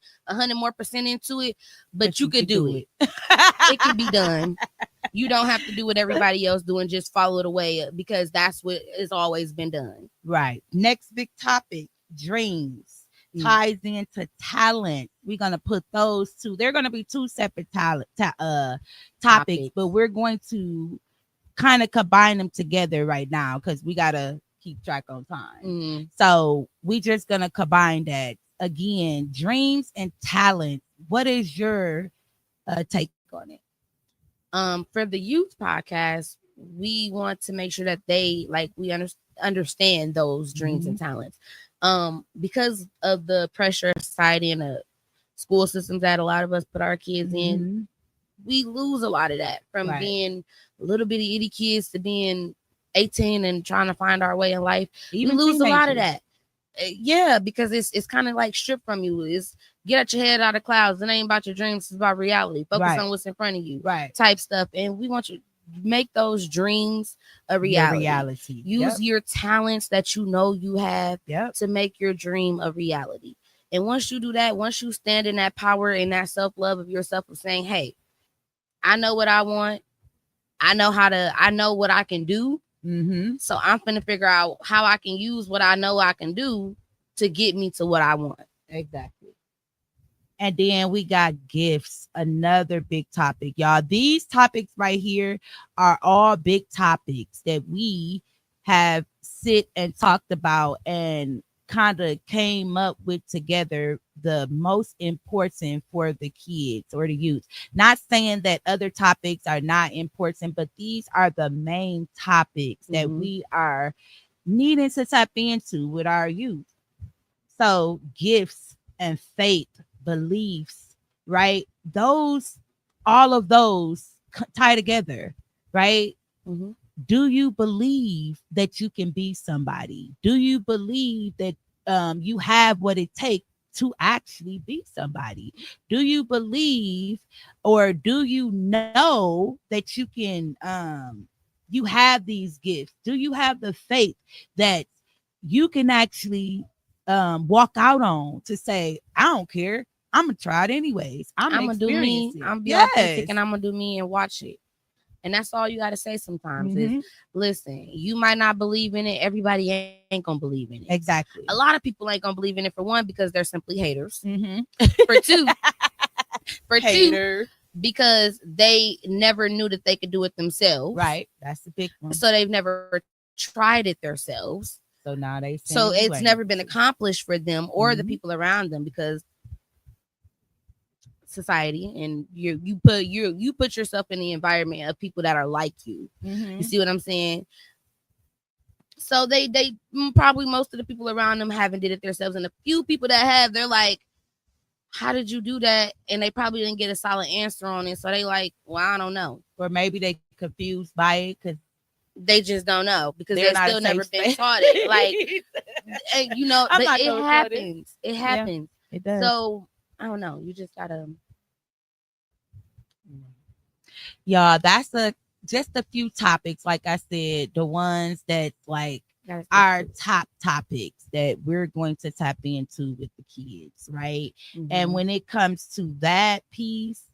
more percent into it, but you could do it. It can be done. You don't have to do what everybody else doing. Just follow the way, because that's what has always been done. Right. Next big topic, dreams. Ties into talent. We're gonna put those two. They're gonna be two separate topics, but we're going to kind of combine them together right now because we gotta keep track on time. So we just gonna combine that again. Dreams and talent. What is your take on it? For the youth podcast, we want to make sure that they we understand those dreams and talents. Because of the pressure of society and the school systems that a lot of us put our kids in, we lose a lot of that from being little bitty itty kids to being 18 and trying to find our way in life. Even we lose teenagers. A lot of that. Yeah, because it's kind of like stripped from you. It's get your head out of clouds. It ain't about your dreams. It's about reality. Focus on what's in front of you. Type stuff. And we want you make those dreams a reality. Use your talents that you have to make your dream a reality. And once you do that, once you stand in that power and that self-love of yourself of saying, hey, I know what I want. I know what I can do. So I'm finna figure out how I can use what I know I can do to get me to what I want. Exactly. And then we got gifts, another big topic, y'all. These topics right here are all big topics that we have sit and talked about and kind of came up with together, the most important for the kids or the youth. Not saying that other topics are not important, but these are the main topics that we are needing to tap into with our youth. So gifts and faith, beliefs, right? All of those tie together, right? Do you believe that you can be somebody? Do you believe that you have what it takes to actually be somebody? Do you believe, or do you know that you can you have these gifts? Do you have the faith that you can actually walk out on to say, I don't care. I'm gonna try it anyways. I'm gonna I'm gonna do experience me. it. I'm gonna be authentic, Yes. and I'm gonna do me and watch it. And that's all you got to say sometimes is, Mm-hmm. listen, you might not believe in it. Everybody ain't gonna believe in it. A Exactly. lot of people ain't gonna believe in it, for one, because they're simply haters. Mm-hmm. For two, for two, Hater. because they never knew that they could do it themselves. Right. That's the big one. So they've never tried it themselves. So now they So saying it's you never ain't. been accomplished for them or the Mm-hmm. people around them, because society, and you put yourself in the environment of people that are like you. You Mm-hmm. see what I'm saying? So they probably, most of the people around them haven't did it themselves, and a few people that have, they're like, how did you do that? And they probably didn't get a solid answer on it, so they like, well, I don't know. Or maybe they confused by it because They just don't know, because they're they not a still safe never been space. taught it. Like, I'm but not it gonna go there. happens. It Yeah, happens. it does. So I don't know. You just gotta. Yeah, that's a just a few topics. Like I said, the ones that like Gotta stick our to it. top topics that we're going to tap into with the kids, right? And Mhm. when it comes to that piece,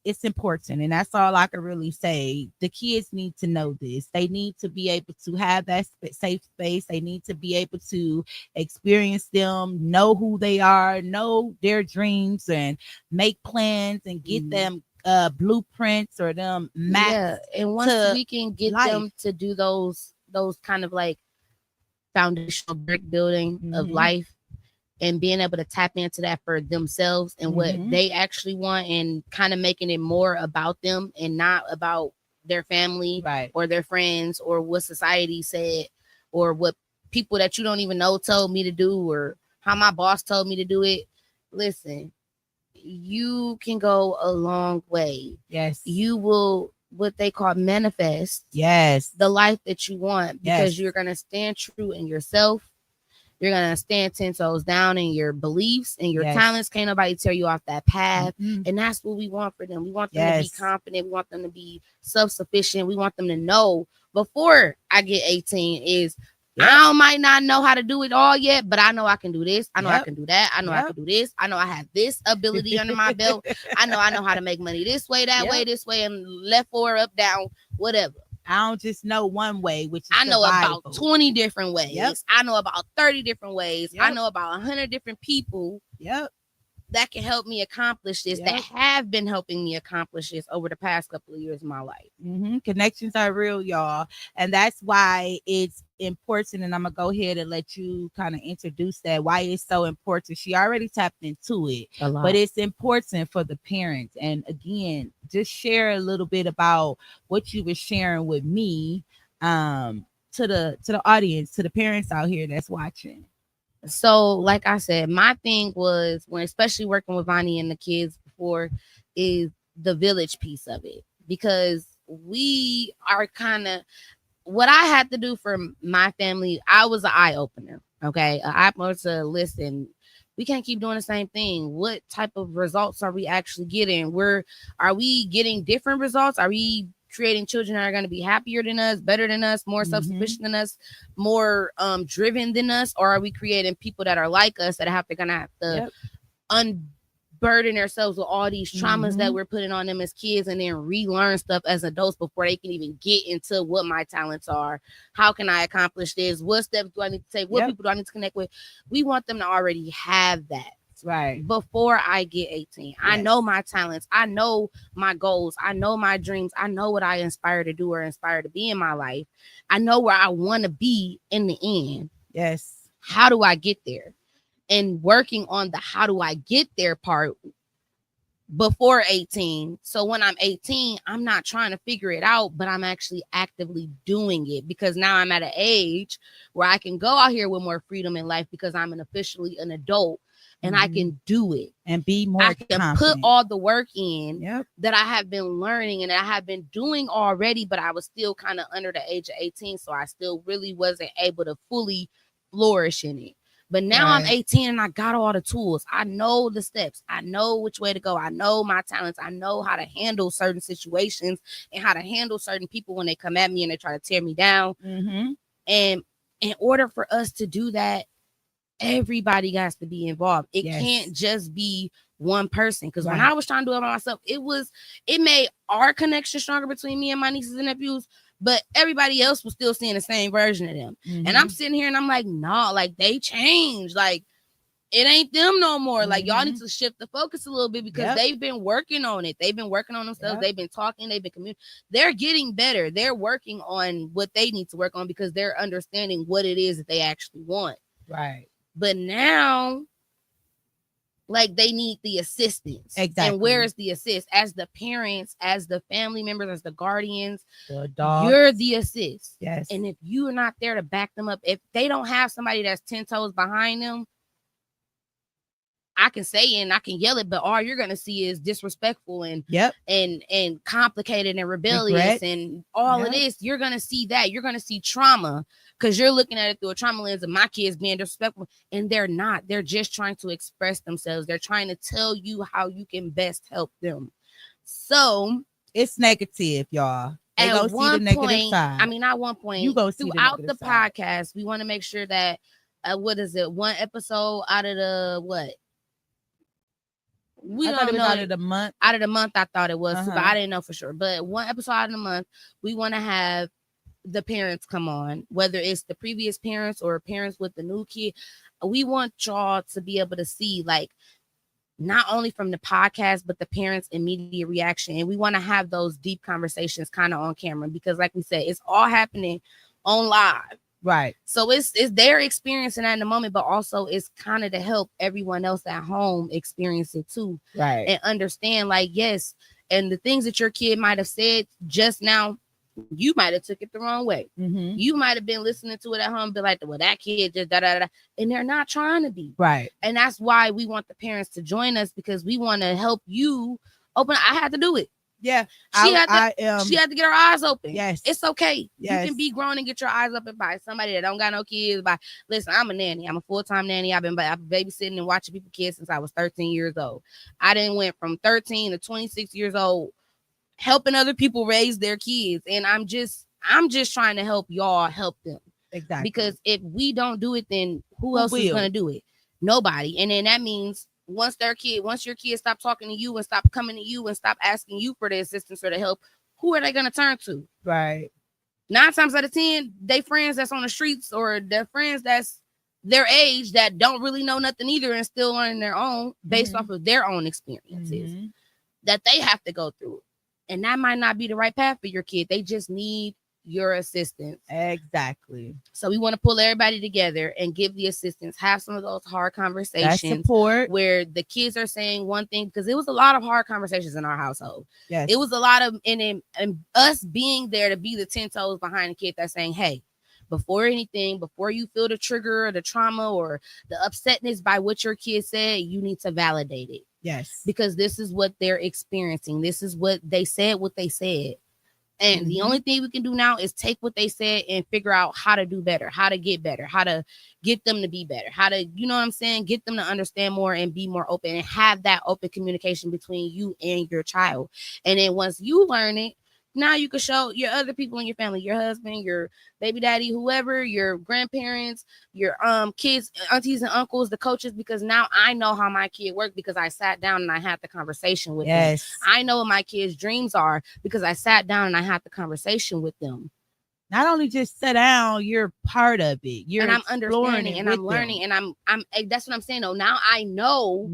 it's important, and that's all I can really say. The kids need to know this. They need to be able to have that safe space. They need to be able to experience them, know who they are, know their dreams, and make plans and get Mhm. them blueprints or them Yeah, maps and once to we can get life. them to do those kind of like foundational brick building of Mm-hmm. life, and being able to tap into that for themselves and what Mm-hmm. they actually want, and kind of making it more about them and not about their family Right. or their friends or what society said or what people that you don't even know told me to do or how my boss told me to do it. Listen, you can go a long way. Yes. You will, what they call, manifest Yes. the life that you want, because Yes. you're going to stand true in yourself. You're going to stand 10 toes down in your beliefs and your Yes. talents. Can't nobody tear you off that path. Mm-mm. And that's what we want for them. We want them to be Yes. confident. We want them to be self-sufficient. We want them to know before I get 18 is, Yep. I might not know how to do it all yet, but I know I can do this. I know I Yep. can do that. I know I Yep. can do this. I know I have this ability under my belt. I know how to make money this way, that way, Yep. this way, and left, forward, up, down, whatever. I don't just know one way, which is I know about survival. 20 different ways. Yep. I know about 30 different ways. I Yep. know about 100 different people Yep. that can help me accomplish this, that Yep. have been helping me accomplish this over the past couple of years of my life. Mm-hmm. Connections are real, y'all. And that's why it's important. And I'm going to go ahead and let you kind of introduce that, why it's so important. She already tapped into it, A lot. but it's important for the parents. And again, just share a little bit about what you were sharing with me to the audience, to the parents out here that's watching. So, like I said, my thing was, when especially working with Vonnie and the kids before, is the village piece of it, because we are kind of, what I had to do for my family, I was an eye opener. Okay, an eye opener to listen. We can't keep doing the same thing. What type of results are we actually getting? Are we getting different results? Are we creating children that are going to be happier than us, better than us, more Mm-hmm. self-sufficient than us, more driven than us? Or are we creating people that are like us that gonna have to Yep. unburden ourselves with all these traumas that Mm-hmm. we're putting on them as kids, and then relearn stuff as adults before they can even get into what my talents are? How can I accomplish this? What steps do I need to take? What Yep. people do I need to connect with? We want them to already have that Right. before I get 18. I Yes. know my talents. I know my goals. I know my dreams. I know what I inspire to do or inspire to be in my life. I know where I want to be in the end. Yes. How do I get there? And working on the how do I get there part before 18. So when I'm 18, I'm not trying to figure it out, but I'm actually actively doing it, because now I'm at an age where I can go out here with more freedom in life, because I'm officially an adult, and I Mhm. can do it. And be more I can put confident. all the work in Yep. that I have been learning and I have been doing already, but I was still kind of under the age of 18. So I still really wasn't able to fully flourish in it. But now I'm 18 and I got all the tools. I know the steps. I know which way to go. I know my talents. I know how to handle certain situations and how to handle certain people when they come at me and they try to tear me down. And in order for us to do that, everybody has to be involved. It can't just be one person. Because when I was trying to do it by myself, it made our connection stronger between me and my nieces and nephews. But everybody else was still seeing the same version of them. And I'm sitting here and I'm like, nah, like they changed. Like it ain't them no more. Like y'all need to shift the focus a little bit because they've been working on it. They've been working on themselves. They've been talking. They've been communicating. They're getting better. They're working on what they need to work on because they're understanding what it is that they actually want. Right. But now, like they need the assistance. Exactly. And where is the assist? As the parents, as the family members, as the guardians, the adults. You're the assist. Yes. And if you're not there to back them up, if they don't have somebody that's 10 toes behind them, I can say it and I can yell it, but all you're gonna see is disrespectful and and complicated and rebellious and all of this. You're gonna see that. You're gonna see trauma because you're looking at it through a trauma lens of my kids being disrespectful, and they're not. They're just trying to express themselves. They're trying to tell you how you can best help them. So it's negative, y'all. At one point, not one point. You go throughout the podcast. We want to make sure that what is it? One episode out of the what? I thought it was out of the month. Out of the month, I thought it was, but I didn't know for sure. But one episode out of the month, we want to have the parents come on, whether it's the previous parents or parents with the new kid. We want y'all to be able to see, like, not only from the podcast, but the parents' immediate reaction. And we want to have those deep conversations kind of on camera because, like we said, it's all happening on live. Right. So it's their experiencing that in the moment, but also it's kind of to help everyone else at home experience it too. Right. And understand, like, yes, and the things that your kid might have said just now, you might have took it the wrong way. You might have been listening to it at home, be like, well, that kid just da. And they're not trying to be. Right. And that's why we want the parents to join us because we want to help you open. I had to do it. Yeah, she had to get her eyes open. Yes, it's okay. Yes. You can be grown and get your eyes open by somebody that don't got no kids. Listen, I'm a nanny. I'm a full-time nanny. I've been babysitting and watching people kids since I was 13 years old. I didn't went from 13 to 26 years old, helping other people raise their kids, and I'm just trying to help y'all help them. Exactly. Because if we don't do it, then who else is gonna do it? Nobody. And then that means. Once your kids stop talking to you and stop coming to you and stop asking you for the assistance or the help, who are they going to turn to? Right. 9 times out of 10, they friends that's on the streets or their friends that's their age that don't really know nothing either and still learning their own based off of their own experiences that they have to go through. And that might not be the right path for your kid. They just need your assistance. Exactly. So we want to pull everybody together and give the assistance, have some of those hard conversations. That support. Where the kids are saying one thing, because it was a lot of hard conversations in our household. Yes. It was a lot of and us being there to be the 10 toes behind the kid that's saying, hey, before anything, before you feel the trigger or the trauma or the upsetness by what your kid said, you need to validate it. Yes. Because this is what they're experiencing. This is what they said. And the only thing we can do now is take what they said and figure out how to do better, how to get better, how to get them to be better, how to, you know what I'm saying? Get them to understand more and be more open and have that open communication between you and your child. And then once you learn it, now you can show your other people in your family, your husband, your baby daddy, whoever, your grandparents, your kids, aunties and uncles, the coaches, because now I know how my kid worked because I sat down and I had the conversation with them. I know what my kids' dreams are because I sat down and I had the conversation with them. Not only just sit down, you're part of it. And I'm understanding and I'm learning and I'm that's what I'm saying though. Now I know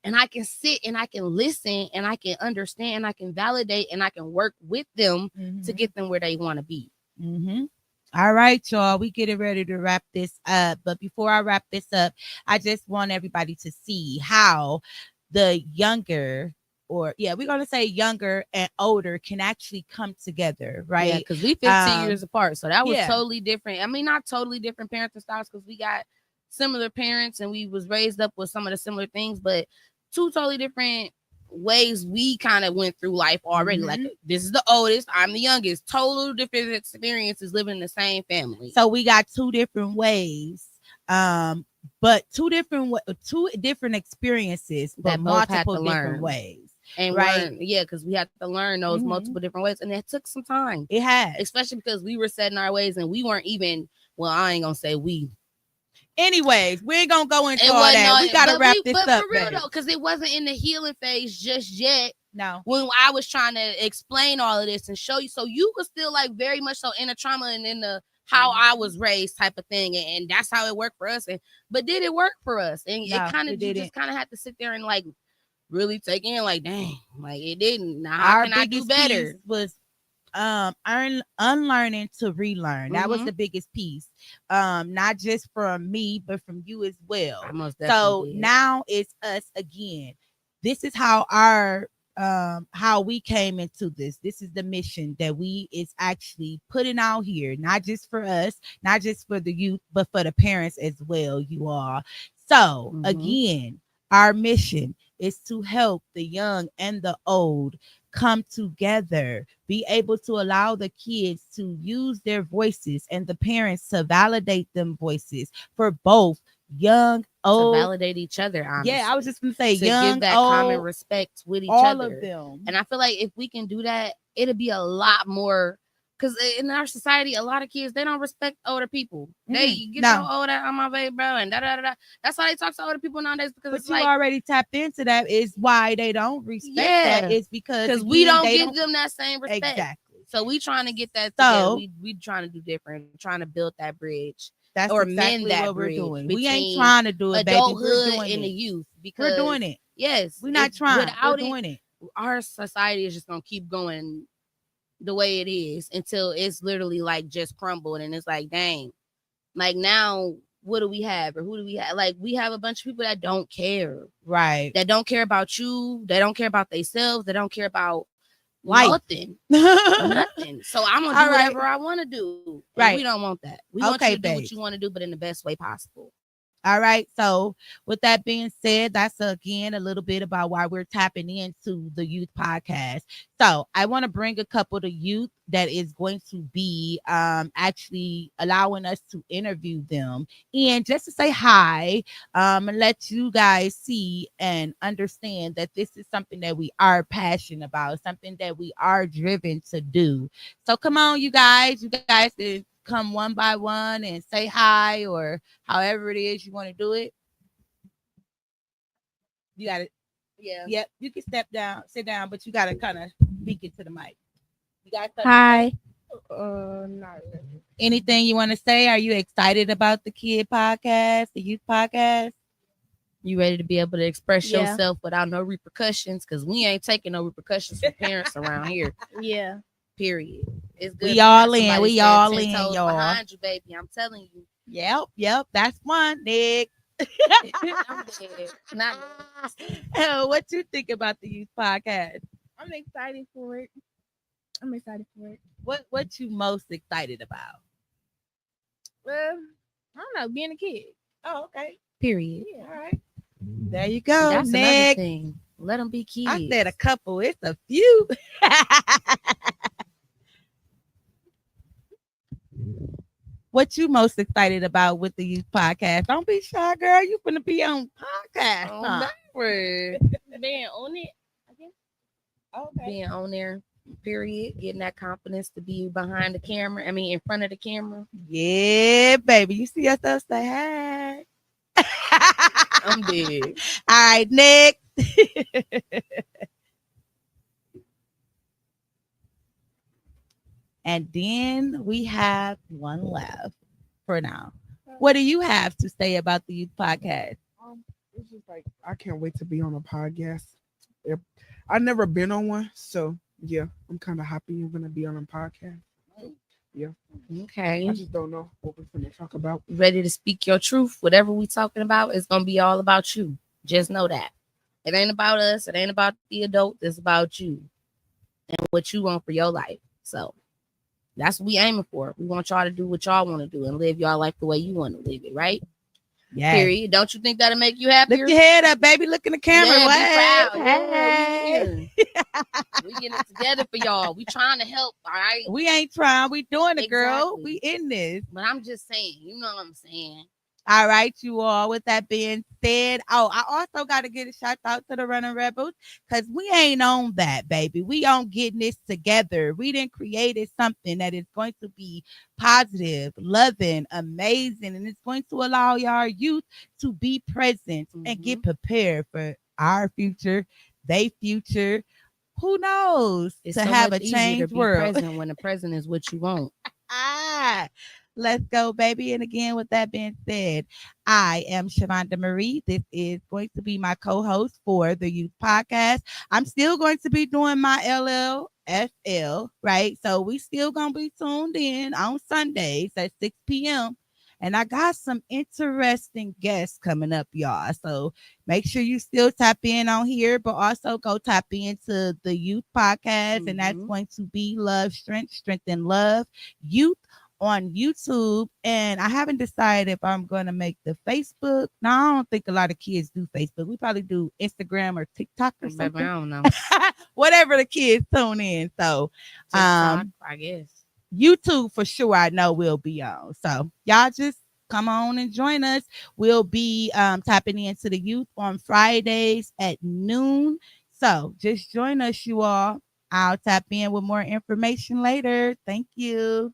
and I can sit and I can listen and I can understand and I can validate and I can work with them to get them where they want to be. All right, y'all, we getting ready to wrap this up. But before I wrap this up, I just want everybody to see how the younger we're going to say younger and older can actually come together, right? Yeah, because we 15 years apart. So that was totally different. I mean, not totally different parenting styles because we got similar parents and we was raised up with some of the similar things, but 2 totally different ways we kind of went through life already. Like, this is the oldest, I'm the youngest. Total different experiences living in the same family. So we got 2 different ways but two different experiences, but That both had multiple to different learn ways, and right? learn. Yeah, because we had to learn those multiple different ways, and it took some time, It has, especially because we were set in our ways, and we weren't even. Well, I ain't gonna say we. Anyways, we ain't gonna go into It all wasn't that. We gotta wrap this but up, for real babe. though, because it wasn't in the healing phase just yet. No, When I was trying to explain all of this and show you, so you were still like very much so in the trauma and in the how I was raised type of thing, and that's how it worked for us. And but did it work for us? And no, it kind of it you didn't. just kind of had to sit there and like really take in, like, dang, like it didn't. Now how Our can I do biggest better? piece was unlearning to relearn. That was Mhm. the biggest piece, not just from me but from you as well. I most So definitely did. now it's us again. This is how we came into this is the mission that we is actually putting out here, not just for us, not just for the youth, but for the parents as well, you all. So Mhm. again, our mission is to help the young and the old come together, be able to allow the kids to use their voices and the parents to validate them voices for both young, To old. validate each other, honestly. Yeah, I was just gonna say To young, give that common old, respect with each all other. of them. And I feel like if we can do that, it'll be a lot more. Because in our society, a lot of kids they don't respect older people. They get your old on my baby, bro, and da da da. That's why they talk to older people nowadays. Because But it's you like already tapped into that. Is why they don't respect that. Is because we again, don't they give them that same respect. exactly. So we trying to get that So- together. We trying to do different, trying to build that bridge That's or exactly mend that what we're bridge doing. We ain't between trying to do it, baby. We're adulthood doing and the it. youth. Because We're doing it. yes, We're not trying. We're without it, doing it. our society is just gonna keep going the way it is until it's literally like just crumbled, and it's like, dang, like now what do we have or who do we have? Like we have a bunch of people that don't care, Right. that don't care about you, they don't care about themselves, they don't care about Life. nothing. Nothing. So I'm gonna do All right. whatever I want to do. And Right. we don't want that. We want Okay, you to do babe. what you want to do, but in the best way possible. All right. So, with that being said, that's again a little bit about why we're tapping into the youth podcast. So, I want to bring a couple of youth that is going to be actually allowing us to interview them and just to say hi, and let you guys see and understand that this is something that we are passionate about, something that we are driven to do. So, come on, you guys. You guys come one by one and say hi or however it is you want to do it. You got it. Yeah. Yep. You can sit down, but you got to kind of speak into the mic. You got Hi. Not really. anything you want to say? Are you excited about the kid podcast, the youth podcast? You ready to be able to express Yeah. yourself without no repercussions? Because we ain't taking no repercussions from parents around here. Yeah. Period. It's good. We to have all in. somebody We stand all 10 in, toes y'all. behind you, baby. I'm telling you. Yep. That's one, Nick. I'm dead. Not Oh, what you think about the youth podcast? I'm excited for it. What you most excited about? I don't know, being a kid. Oh, okay. period. Yeah. All right. There you go, That's another Nick. thing. Let them be kids. I said a couple. It's a few. What you most excited about with the youth podcast? Don't be shy, girl. You finna be on podcast. Oh, huh? backward. Being on it, I guess. Okay. Being on there, period. Getting that confidence to be behind the camera. I mean, in front of the camera. Yeah, baby. You see yourself say hi. I'm dead. All right, Nick. And then we have one left for now. What do you have to say about the youth podcast? It's just like I can't wait to be on a podcast. I've never been on one, so yeah, I'm kind of happy I'm gonna be on a podcast. Okay. I just don't know what we're gonna talk about. Ready to speak your truth. Whatever we talking about, it's gonna be all about you. Just know that. It ain't about us. It ain't about the adult. It's about you and what you want for your life. So that's what we aiming for. We want y'all to do what y'all want to do and live y'all life the way you want to live it, right? Yeah. Period. Don't you think that'll make you happier? Lift your head up, baby. Look in the camera. Yeah, Wave. be proud. Yeah, Hey. we getting it together for y'all. We trying to help, all right? We ain't trying. We doing it, girl. Exactly. We in this. But I'm just saying, you know what I'm saying? All right, you all. With that being said, oh, I also got to get a shout out to the Running Rebels because we ain't on that, baby. We on getting this together. We didn't created something that is going to be positive, loving, amazing, and it's going to allow y'all youth to be present and Mm-hmm. get prepared for our future, they future. Who knows? It's To so have much a easier to changed be world. present when the present is what you want. Ah, let's go, baby. And again, with that being said, I am Shavonda Marie. This is going to be my co host for the Youth Podcast. I'm still going to be doing my LLFL, right? So we still going to be tuned in on Sundays at 6 p.m. And I got some interesting guests coming up, y'all. So make sure you still tap in on here, but also go tap into the Youth Podcast. And that's Mm-hmm. going to be Love, Strength, and Love Youth on YouTube. And I haven't decided if I'm going to make the Facebook. Now, I don't think a lot of kids do Facebook. We probably do Instagram or TikTok or Baby, something. I don't know. Whatever the kids tune in. So, TikTok, I guess. YouTube for sure I know we'll be on. So y'all just come on and join us. We'll be tapping into the youth on Fridays at noon. So just join us, you all. I'll tap in with more information later. Thank you.